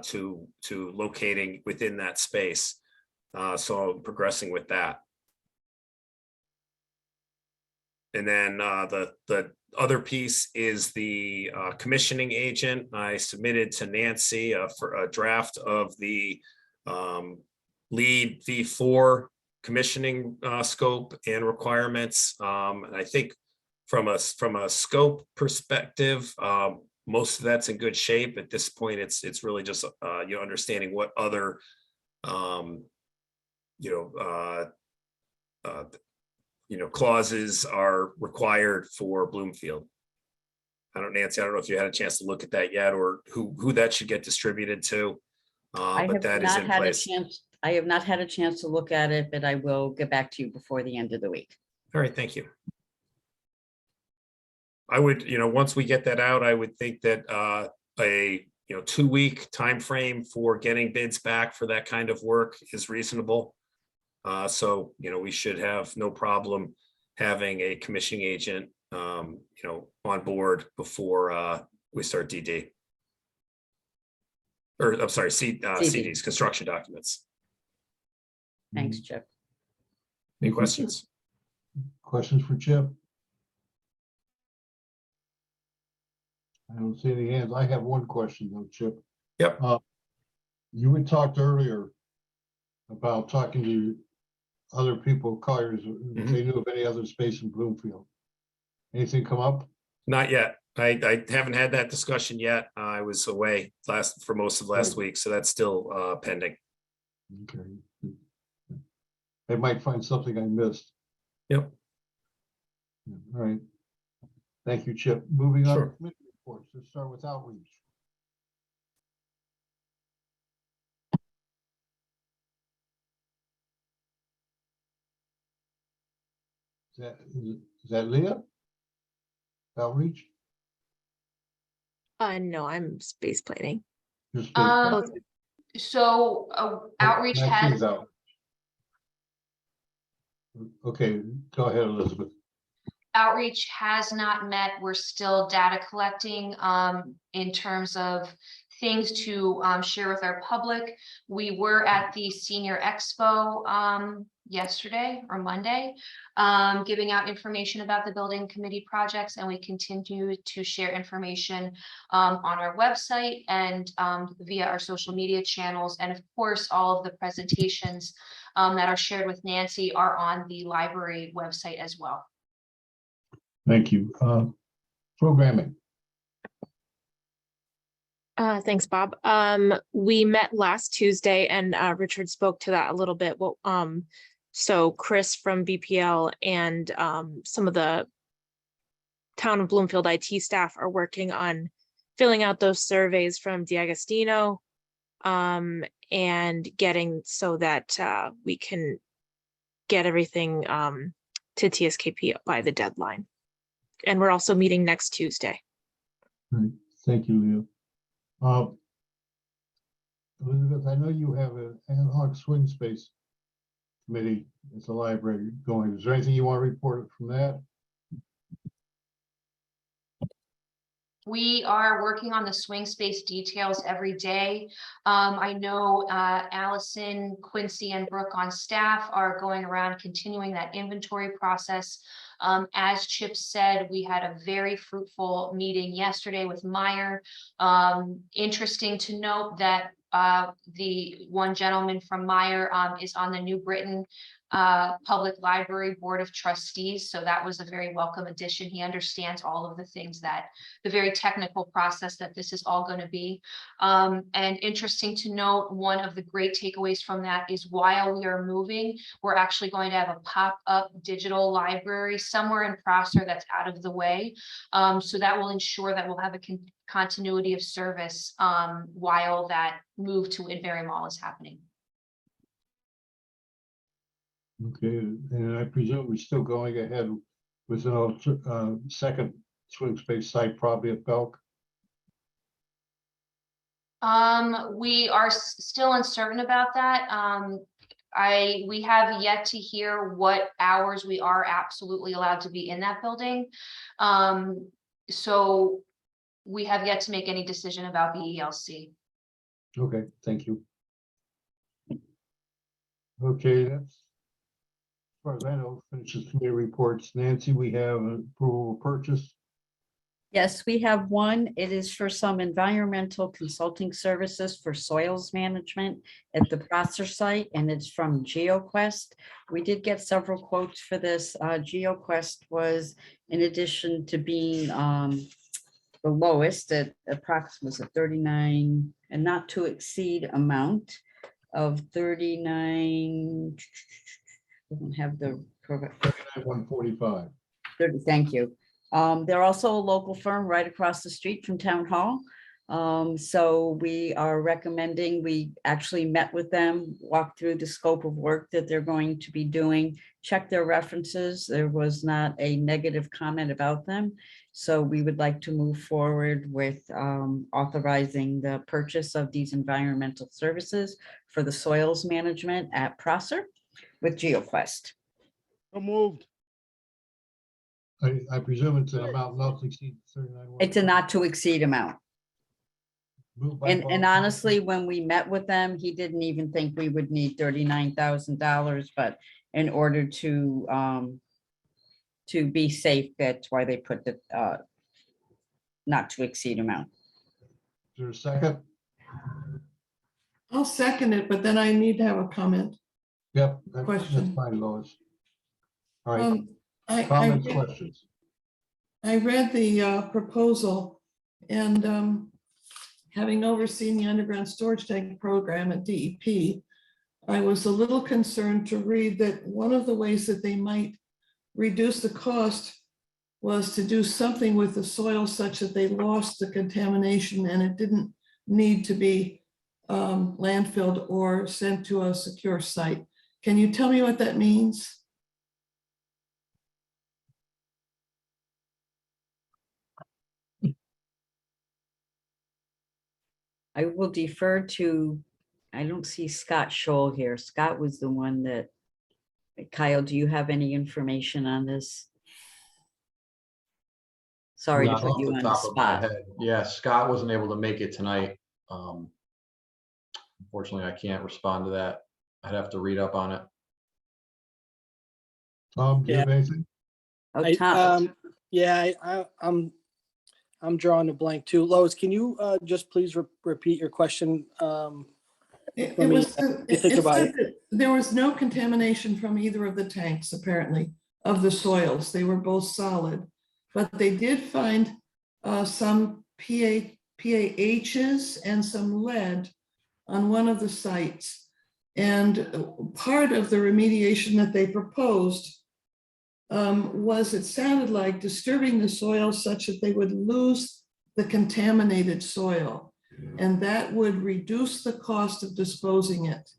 to locating within that space. So I'm progressing with that. And then the other piece is the commissioning agent. I submitted to Nancy for a draft of the lead V4 commissioning scope and requirements. And I think from a scope perspective, most of that's in good shape. At this point, it's really just understanding what other clauses are required for Bloomfield. Nancy, I don't know if you had a chance to look at that yet, or who that should get distributed to. But that is in place. I have not had a chance to look at it, but I will get back to you before the end of the week. All right, thank you. I would, once we get that out, I would think that a 2-week time frame for getting bids back for that kind of work is reasonable. So we should have no problem having a commissioning agent on board before we start DD. Or I'm sorry, CDs, construction documents. Thanks, Chip. Any questions? Questions for Chip? I don't see any hands. I have one question though, Chip. Yep. You had talked earlier about talking to other people, Colliers, if they knew of any other space in Bloomfield. Anything come up? Not yet. I haven't had that discussion yet. I was away for most of last week, so that's still pending. Okay. They might find something I missed. Yep. All right. Thank you, Chip. Moving on Sure. to committee reports. Let's start with outreach. Is that Leah? Outreach? No, I'm space planning. Your space plan. So outreach Maxine's has, out. Okay, go ahead, Elizabeth. outreach has not met. We're still data collecting in terms of things to share with our public. We were at the Senior Expo yesterday or Monday, giving out information about the building committee projects, and we continue to share information on our website and via our social media channels. And of course, all of the presentations that are shared with Nancy are on the library website as well. Thank you. Programming. Thanks, Bob. We met last Tuesday and Richard spoke to that a little bit. Well, so Chris from BPL and some of the town of Bloomfield IT staff are working on filling out those surveys from D'Agostino and getting so that we can get everything to TSKP by the deadline. And we're also meeting next Tuesday. Right. Thank you, Leo. Elizabeth, I know you have an ad hoc swing space committee at the library going. Is there anything you want to report from that? We are working on the swing space details every day. I know Allison, Quincy, and Brooke on staff are going around continuing that inventory process. As Chip said, we had a very fruitful meeting yesterday with Meyer. Interesting to note that the one gentleman from Meyer is on the New Britain Public Library Board of Trustees. So that was a very welcome addition. He understands all of the things that the very technical process that this is all going to be. And interesting to note, one of the great takeaways from that is while we are moving, we're actually going to have a pop-up digital library somewhere in Prosser that's out of the way. So that will ensure that we'll have a continuity of service while that move to Invery Mall is happening. Okay, and I presume we're still going ahead with an second swing space site, probably at Belk. We are still uncertain about that. We have yet to hear what hours we are absolutely allowed to be in that building. So we have yet to make any decision about the ELC. Okay, thank you. Okay, that's as far as I know, finishes committee reports. Nancy, we have an approval of purchase. Yes, we have one. It is for some environmental consulting services for soils management at the Prosser site, and it's from GeoQuest. We did get several quotes for this. GeoQuest was, in addition to being the lowest at approximately 39 and not to exceed amount of 39. I don't have the 145. 30, thank you. They're also a local firm right across the street from Town Hall. So we are recommending, we actually met with them, walked through the scope of work that they're going to be doing, check their references. There was not a negative comment about them. So we would like to move forward with authorizing the purchase of these environmental services for the soils management at Prosser with GeoQuest. Moved. I presume it's an amount not to exceed 39. It's a not to exceed amount. Moved by And Bob. honestly, when we met with them, he didn't even think we would need $39,000, but in order to be safe, that's why they put the not to exceed amount. Is there a second? I'll second it, but then I need to have a comment. Yep, that's Question. fine, Lois. All right, I comments, read- questions? I read the proposal and having overseen the underground storage tank program at DEP, I was a little concerned to read that one of the ways that they might reduce the cost was to do something with the soil such that they lost the contamination and it didn't need to be landfilled or sent to a secure site. Can you tell me what that means? I will defer to, I don't see Scott Scholl here. Scott was the one that, Kyle, do you have any information on this? Sorry to Not put off you the on the top of my spot. head. Yeah, Scott wasn't able to make it tonight. Unfortunately, I can't respond to that. I'd have to read up on it. Tom, do you have anything? Oh, Tom, I'm drawing a blank too. Lois, can you just please repeat your question? It Let me was, think it about said it. that there was no contamination from either of the tanks, apparently, of the soils. They were both solid. But they did find some PAHs and some lead on one of the sites. And part of the remediation that they proposed was, it sounded like, disturbing the soil such that they would lose the contaminated soil. And that would reduce the cost of disposing it.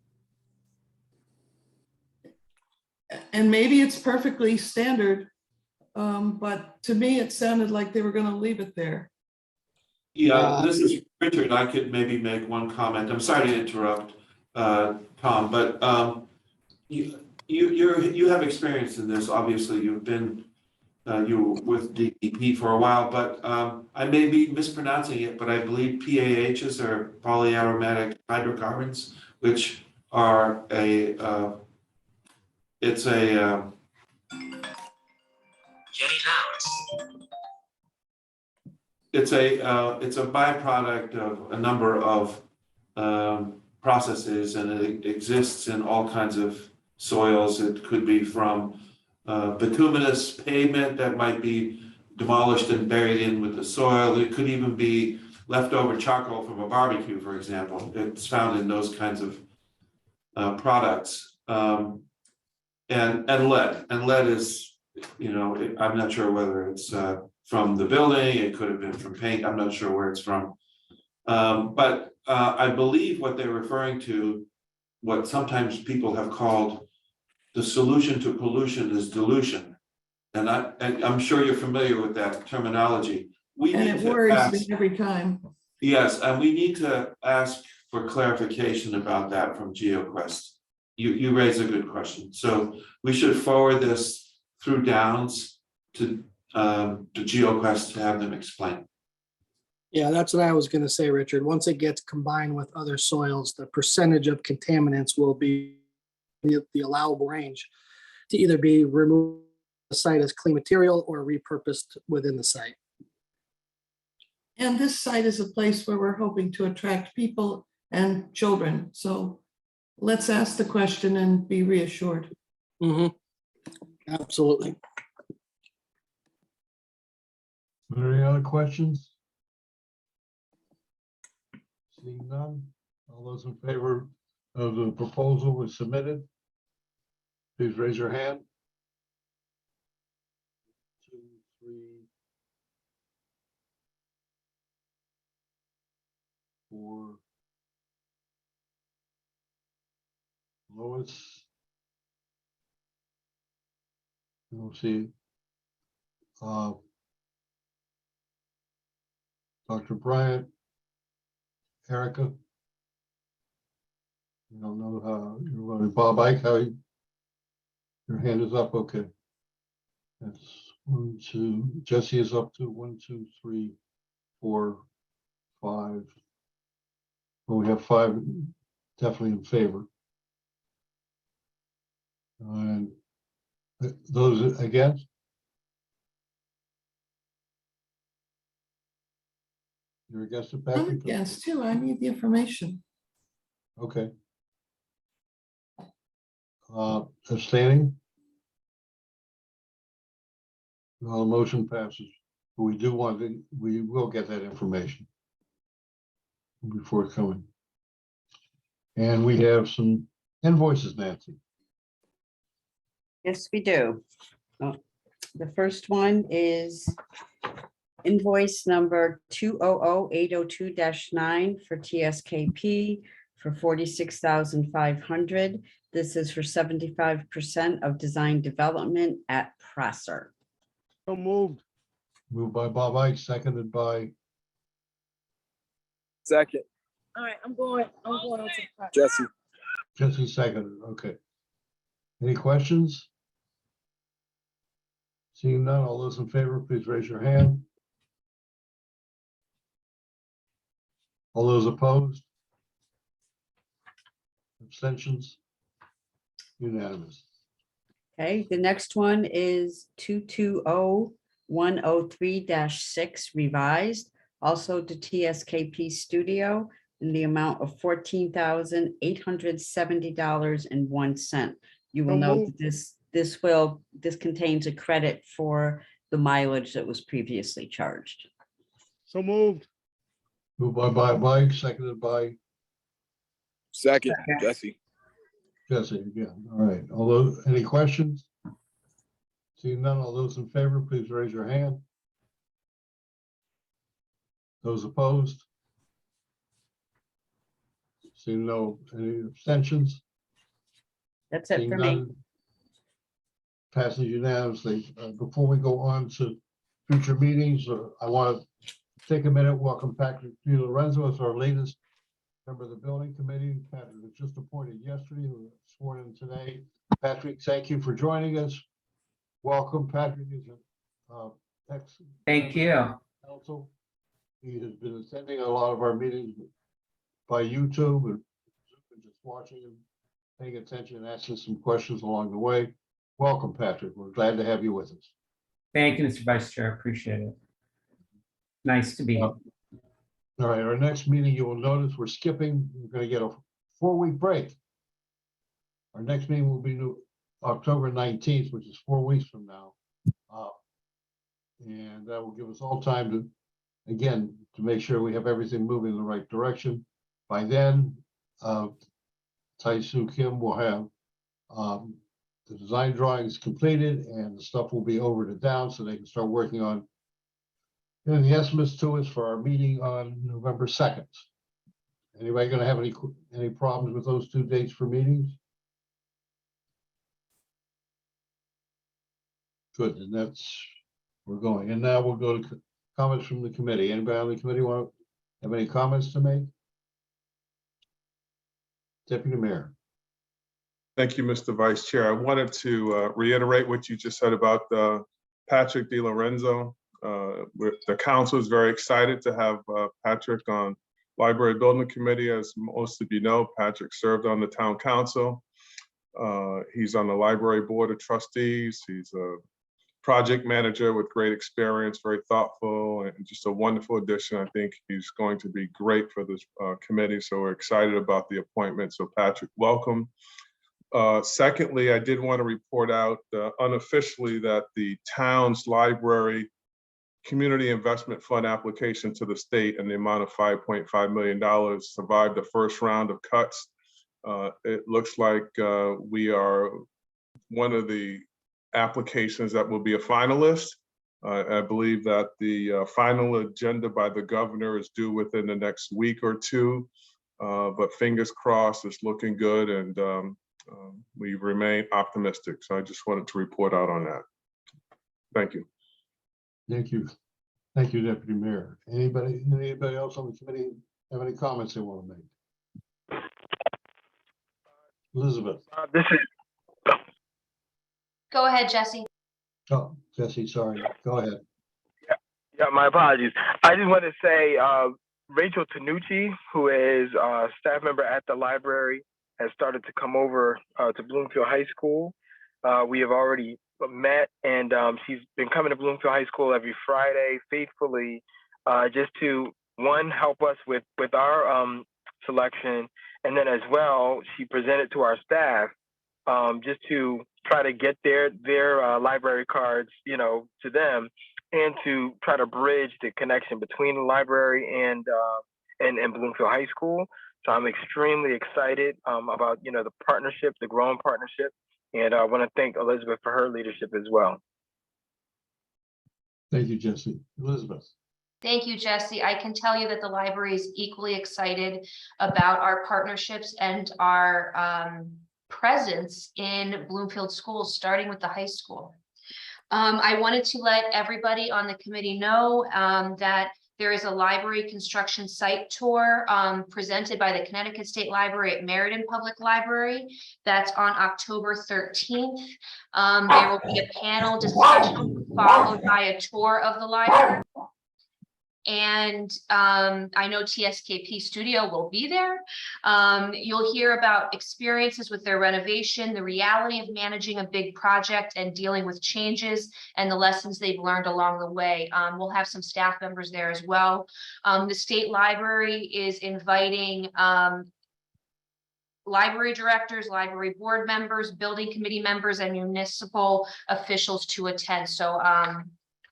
And maybe it's perfectly standard, but to me, it sounded like they were going to leave it there. Yeah, this is Richard. I could maybe make one comment. I'm sorry to interrupt, Tom, but you have experience in this. Obviously, you've been you were with DEP for a while, but I may be mispronouncing it, but I believe PAHs are polyaromatic hydrocarbons, which are it's a it's a byproduct of a number of processes, and it exists in all kinds of soils. It could be from bituminous pavement that might be demolished and buried in with the soil. It could even be leftover charcoal from a barbecue, for example. It's found in those kinds of products. And lead. And lead is, you know, I'm not sure whether it's from the building, it could have been from paint, I'm not sure where it's from. But I believe what they're referring to, what sometimes people have called the solution to pollution is dilution. And I'm sure you're familiar with that terminology. And it worries me every time. Yes, and we need to ask for clarification about that from GeoQuest. You raise a good question. So we should forward this through Downs to GeoQuest to have them explain. Yeah, that's what I was going to say, Richard. Once it gets combined with other soils, the percentage of contaminants will be the allowable range to either be removed from the site as clean material or repurposed within the site. And this site is a place where we're hoping to attract people and children. So let's ask the question and be reassured. Absolutely. Are there any other questions? Seeing none, all those in favor of the proposal as submitted, please raise your hand. 2, 3, 4. Lois. We'll see. Dr. Bryant, Erica. I don't know how you're running. Bob Ike, how you, your hand is up. Okay. That's 1, 2. Jesse is up to 1, 2, 3, 4, 5. Well, we have 5 definitely in favor. And those against? You're against it, I'm Patrick? against too. I need the information. Okay. Abstaining? Well, the motion passes. But we do want to, we will get that information before coming. And we have some invoices, Nancy. Yes, we do. The first one is invoice number 200802-9 for TSKP for $46,500. This is for 75% of design development at Prosser. So moved. Moved by Bob Ike, seconded by Second, All right, I'm going on to. Jesse. Jesse, seconded. Okay. Any questions? Seeing none, all those in favor, please raise your hand. All those opposed? Abstentions? Unanimous. Okay, the next one is 220103-6 revised, also to TSKP Studio in the amount of $14,870.01. You will note that this contains a credit for the mileage that was previously charged. So moved. Moved by Mike, seconded by Second, Jesse. Jesse again. All right. All those, any questions? Seeing none, all those in favor, please raise your hand. Those opposed? Seeing no, any abstentions? That's it Seeing for me. none, passes unanimously. Before we go on to future meetings, I want to take a minute, welcome Patrick Lorenzo as our latest member of the building committee. Patrick was just appointed yesterday, who was sworn in today. Patrick, thank you for joining us. Welcome, Patrick is an ex. Thank you. Council. He has been attending a lot of our meetings by YouTube and just watching and paying attention and asking some questions along the way. Welcome, Patrick. We're glad to have you with us. Thank you, Mr. Vice Chair. Appreciate it. Nice to be here. All right, our next meeting, you will notice we're skipping. We're going to get a 4-week break. Our next meeting will be October 19th, which is 4 weeks from now. And that will give us all time to, again, to make sure we have everything moving in the right direction. By then, Tai-Soo Kim will have the design drawings completed and the stuff will be over to Down so they can start working on getting the estimates to us for our meeting on November 2nd. Anybody going to have any problems with those 2 dates for meetings? Good, and we're going. And now we'll go to comments from the committee. Anybody on the committee have any comments to make? Deputy Mayor. Thank you, Mr. Vice Chair. I wanted to reiterate what you just said about Patrick DiLorenzo. The council is very excited to have Patrick on Library Building Committee. As most of you know, Patrick served on the town council. He's on the Library Board of Trustees. He's a project manager with great experience, very thoughtful, and just a wonderful addition. I think he's going to be great for this committee. So we're excited about the appointment. So Patrick, welcome. Secondly, I did want to report out unofficially that the town's library community investment fund application to the state in the amount of $5.5 million survived the first round of cuts. It looks like we are one of the applications that will be a finalist. I believe that the final agenda by the governor is due within the next week or two, but fingers crossed, it's looking good, and we remain optimistic. So I just wanted to report out on that. Thank you. Thank you. Thank you, Deputy Mayor. Anybody else on the committee have any comments they want to make? Elizabeth. Go ahead, Jesse. Oh, Jesse, sorry. Go ahead. Yeah, my apologies. I just want to say Rachel Tanucci, who is a staff member at the library, has started to come over to Bloomfield High School. We have already met, and she's been coming to Bloomfield High School every Friday faithfully, just to, one, help us with our selection, and then as well, she presented to our staff just to try to get their library cards, to them, and to try to bridge the connection between the library and Bloomfield High School. So I'm extremely excited about the partnership, the growing partnership, and I want to thank Elizabeth for her leadership as well. Thank you, Jesse. Elizabeth. Thank you, Jesse. I can tell you that the library is equally excited about our partnerships and our presence in Bloomfield schools, starting with the high school. I wanted to let everybody on the committee know that there is a library construction site tour presented by the Connecticut State Library at Meriden Public Library. That's on October 13th. There will be a panel discussion followed by a tour of the library. And I know TSKP Studio will be there. You'll hear about experiences with their renovation, the reality of managing a big project and dealing with changes, and the lessons they've learned along the way. We'll have some staff members there as well. The state library is inviting library directors, library board members, building committee members, and municipal officials to attend. So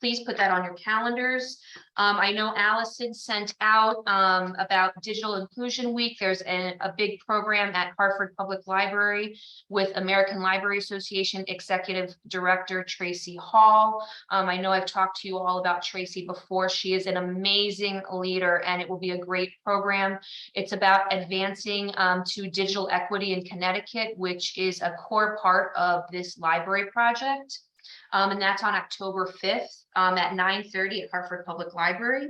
please put that on your calendars. I know Allison sent out about Digital Inclusion Week. There's a big program at Hartford Public Library with American Library Association Executive Director Tracy Hall. I know I've talked to you all about Tracy before. She is an amazing leader, and it will be a great program. It's about advancing to digital equity in Connecticut, which is a core part of this library project. And that's on October 5th at 9:30 at Hartford Public Library.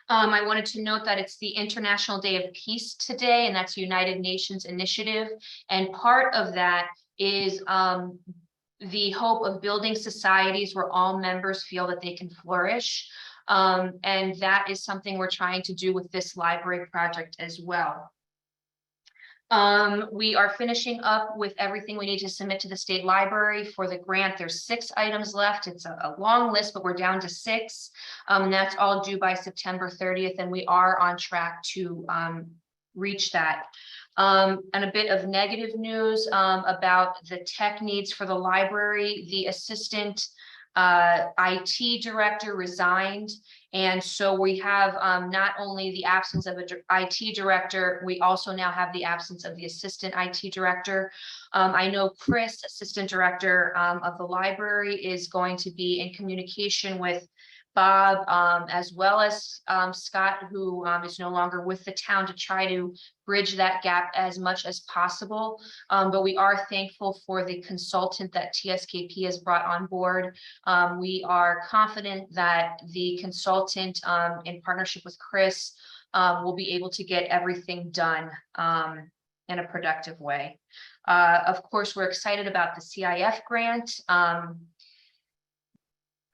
I wanted to note that it's the International Day of Peace today, and that's United Nations initiative. And part of that is the hope of building societies where all members feel that they can flourish. And that is something we're trying to do with this library project as well. We are finishing up with everything we need to submit to the state library for the grant. There's 6 items left. It's a long list, but we're down to 6. And that's all due by September 30th, and we are on track to reach that. And a bit of negative news about the tech needs for the library. The assistant IT director resigned. And so we have not only the absence of an IT director, we also now have the absence of the assistant IT director. I know Chris, assistant director of the library, is going to be in communication with Bob, as well as Scott, who is no longer with the town, to try to bridge that gap as much as possible. But we are thankful for the consultant that TSKP has brought on board. We are confident that the consultant, in partnership with Chris, will be able to get everything done in a productive way. Of course, we're excited about the CIF grant.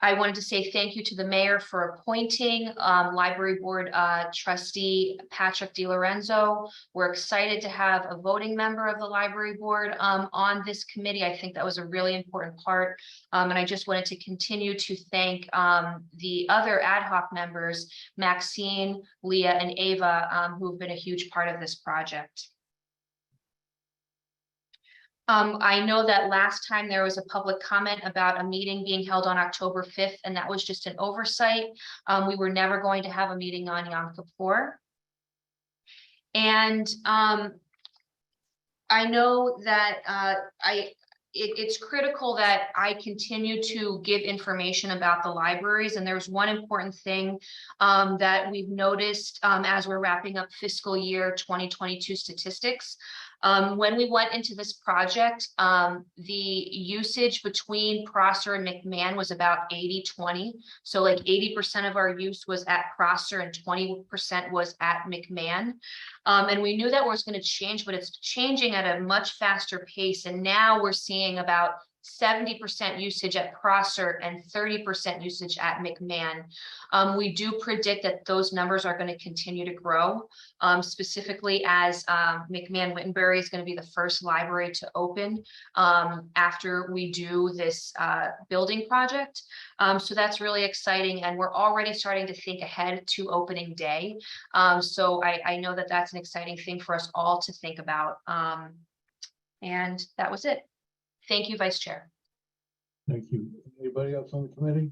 I wanted to say thank you to the mayor for appointing library board trustee Patrick DiLorenzo. We're excited to have a voting member of the library board on this committee. I think that was a really important part. And I just wanted to continue to thank the other ad hoc members, Maxine, Leah, and Ava, who've been a huge part of this project. I know that last time there was a public comment about a meeting being held on October 5th, and that was just an oversight. We were never going to have a meeting on Yom Kippur. And I know that it's critical that I continue to give information about the libraries. And there's one important thing that we've noticed as we're wrapping up fiscal year 2022 statistics. When we went into this project, the usage between Prosser and McMahon was about 80-20. So like 80% of our use was at Prosser and 20% was at McMahon. And we knew that was going to change, but it's changing at a much faster pace. And now we're seeing about 70% usage at Prosser and 30% usage at McMahon. We do predict that those numbers are going to continue to grow, specifically as McMahon Wittenberry is going to be the first library to open after we do this building project. So that's really exciting, and we're already starting to think ahead to opening day. So I know that that's an exciting thing for us all to think about. And that was it. Thank you, Vice Chair. Thank you. Anybody else on the committee?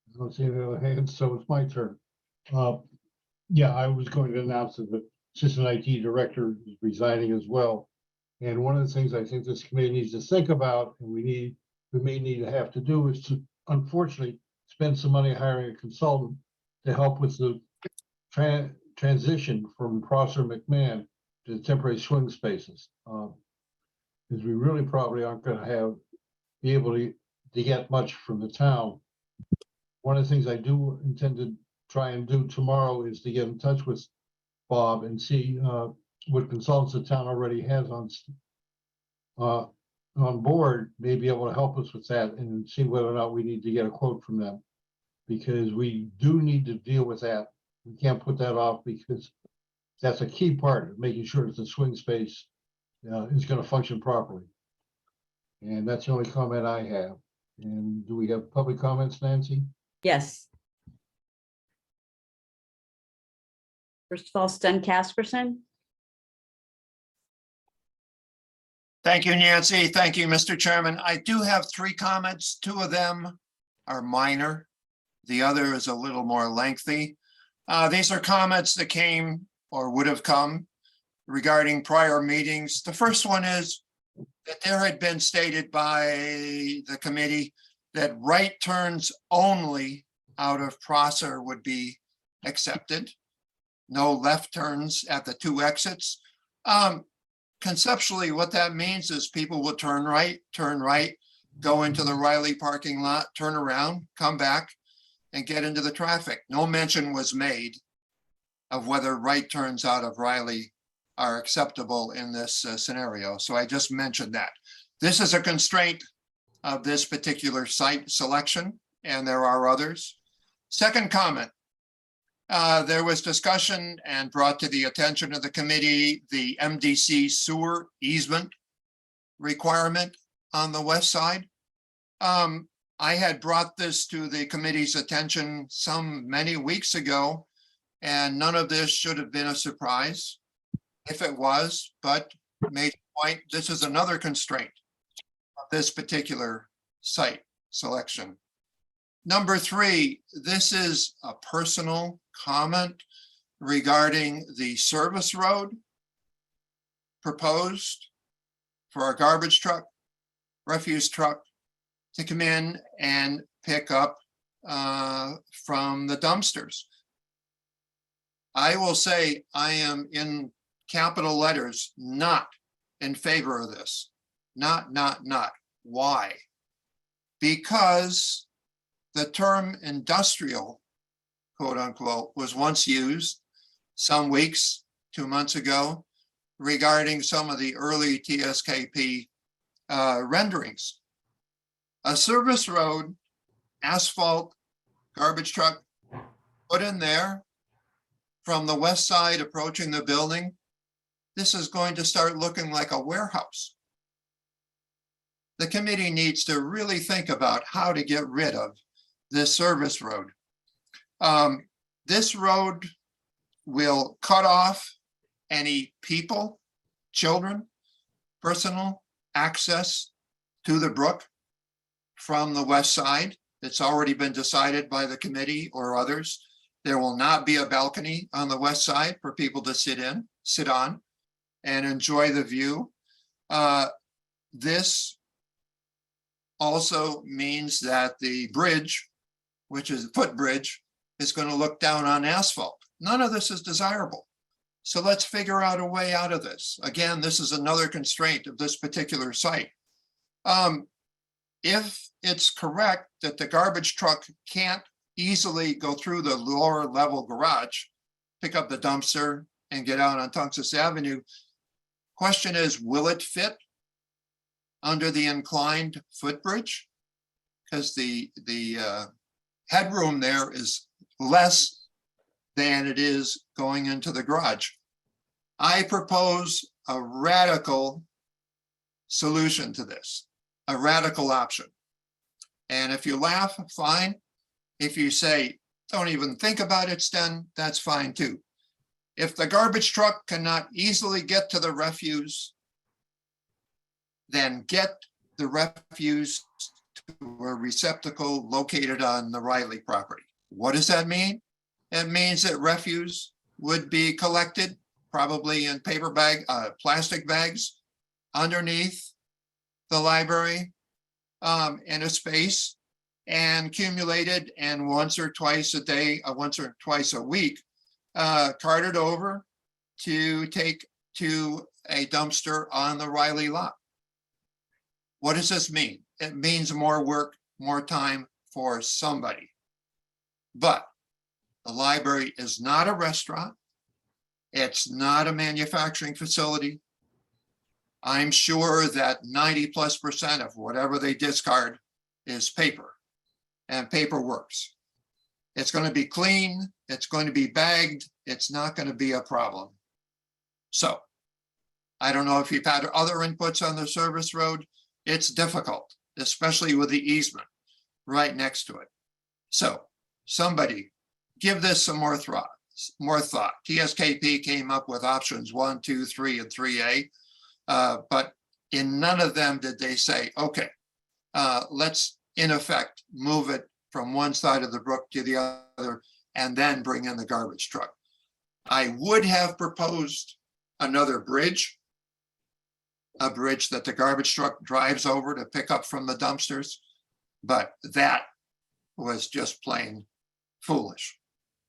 I don't see any other hands, so it's my turn. Yeah, I was going to announce that the assistant IT director is resigning as well. And one of the things I think this committee needs to think about, and we may need to have to do, is to unfortunately spend some money hiring a consultant to help with the transition from Prosser McMahon to the temporary swing spaces. Because we really probably aren't going to be able to get much from the town. One of the things I do intend to try and do tomorrow is to get in touch with Bob and see what consultants the town already has on board, may be able to help us with that and see whether or not we need to get a quote from them, because we do need to deal with that. We can't put that off, because that's a key part of making sure that the swing space is going to function properly. And that's the only comment I have. And do we have public comments, Nancy? Yes. First of all, Sten Casperson. Thank you, Nancy. Thank you, Mr. Chairman. I do have 3 comments. 2 of them are minor. The other is a little more lengthy. These are comments that came or would have come regarding prior meetings. The first one is that there had been stated by the committee that right turns only out of Prosser would be accepted. No left turns at the 2 exits. Conceptually, what that means is people will turn right, go into the Riley parking lot, turn around, come back, and get into the traffic. No mention was made of whether right turns out of Riley are acceptable in this scenario. So I just mentioned that. This is a constraint of this particular site selection, and there are others. Second comment. There was discussion and brought to the attention of the committee the MDC sewer easement requirement on the west side. I had brought this to the committee's attention many weeks ago, and none of this should have been a surprise if it was, but made a point, this is another constraint of this particular site selection. Number 3, this is a personal comment regarding the service road proposed for a garbage truck, refuse truck to come in and pick up from the dumpsters. I will say I am in capital letters not in favor of this. Not. Why? Because the term industrial, quote unquote, was once used some weeks, 2 months ago, regarding some of the early TSKP renderings. A service road, asphalt, garbage truck put in there from the west side approaching the building. This is going to start looking like a warehouse. The committee needs to really think about how to get rid of this service road. This road will cut off any people, children, personal access to the brook from the west side. It's already been decided by the committee or others. There will not be a balcony on the west side for people to sit on and enjoy the view. This also means that the bridge, which is a footbridge, is going to look down on asphalt. None of this is desirable. So let's figure out a way out of this. Again, this is another constraint of this particular site. If it's correct that the garbage truck can't easily go through the lower level garage, pick up the dumpster and get out on Tungus Avenue, question is, will it fit under the inclined footbridge? Because the headroom there is less than it is going into the garage. I propose a radical solution to this, a radical option. And if you laugh, fine. If you say, don't even think about it, Sten, that's fine too. If the garbage truck cannot easily get to the refuse, then get the refuse to a receptacle located on the Riley property. What does that mean? It means that refuse would be collected probably in plastic bags underneath the library in a space and accumulated, and once or twice a day, once or twice a week, carted over to take to a dumpster on the Riley lot. What does this mean? It means more work, more time for somebody. But the library is not a restaurant. It's not a manufacturing facility. I'm sure that 90+% of whatever they discard is paper, and paper works. It's going to be clean. It's going to be bagged. It's not going to be a problem. So I don't know if you've had other inputs on the service road. It's difficult, especially with the easement right next to it. So somebody give this some more thought. TSKP came up with options 1, 2, 3, and 3A. But In none of them did they say, okay, let's in effect move it from one side of the brook to the other and then bring in the garbage truck. I would have proposed another bridge, a bridge that the garbage truck drives over to pick up from the dumpsters, but that was just plain foolish,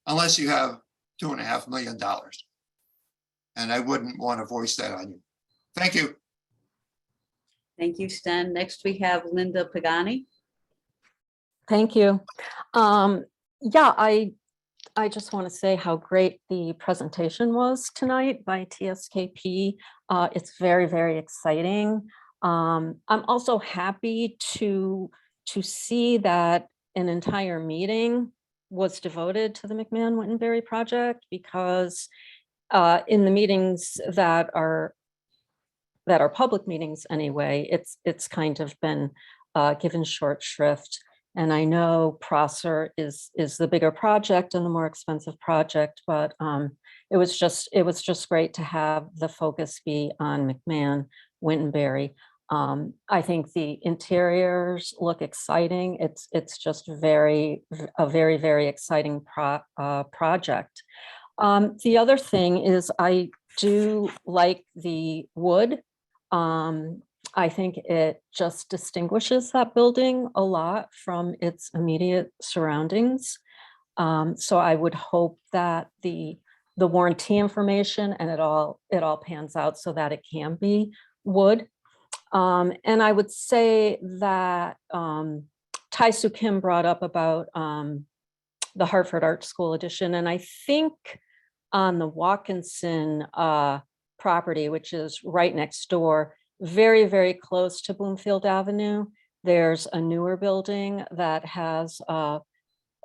unless you have $2.5 million. And I wouldn't want to voice that on you. Thank you. Thank you, Stan. Next, we have Linda Pagani. Thank you. Yeah, I just want to say how great the presentation was tonight by TSKP. It's very, very exciting. I'm also happy to see that an entire meeting was devoted to the McMahon-Wittenberry project, because in the meetings that are public meetings anyway, it's kind of been given short shrift. And I know Prosser is the bigger project and the more expensive project, but it was just great to have the focus be on McMahon-Wittenberry. I think the interiors look exciting. It's just a very, very exciting project. The other thing is I do like the wood. I think it just distinguishes that building a lot from its immediate surroundings. So I would hope that the warranty information and it all pans out so that it can be wood. And I would say that Tai-Soo Kim brought up about the Hartford Art School edition, and I think on the Watkinson property, which is right next door, very, very close to Bloomfield Avenue, there's a newer building that has a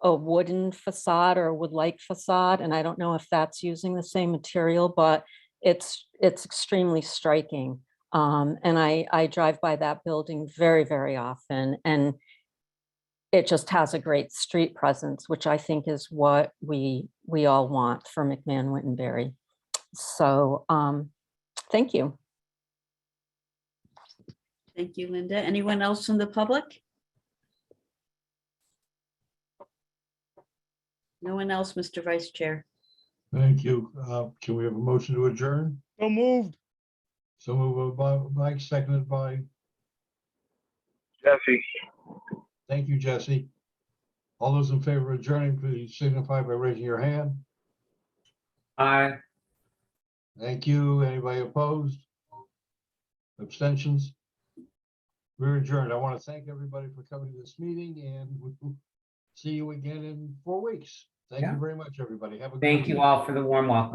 wooden facade or a wood-like facade. And I don't know if that's using the same material, but it's extremely striking. And I drive by that building very, very often. And it just has a great street presence, which I think is what we all want for McMahon-Wittenberry. So thank you. Thank you, Linda. Anyone else from the public? No one else, Mr. Vice Chair. Thank you. Can we have a motion to adjourn? So moved. So moved by Mike, seconded by, Jesse. thank you, Jesse. All those in favor of adjourning, please signify by raising your hand. Aye. Thank you. Anybody opposed? Abstentions? We're adjourned. I want to thank everybody for coming to this meeting, and we'll see you again in 4 weeks. Thank you very much, everybody. Have a good Thank you evening. all for the warm welcome.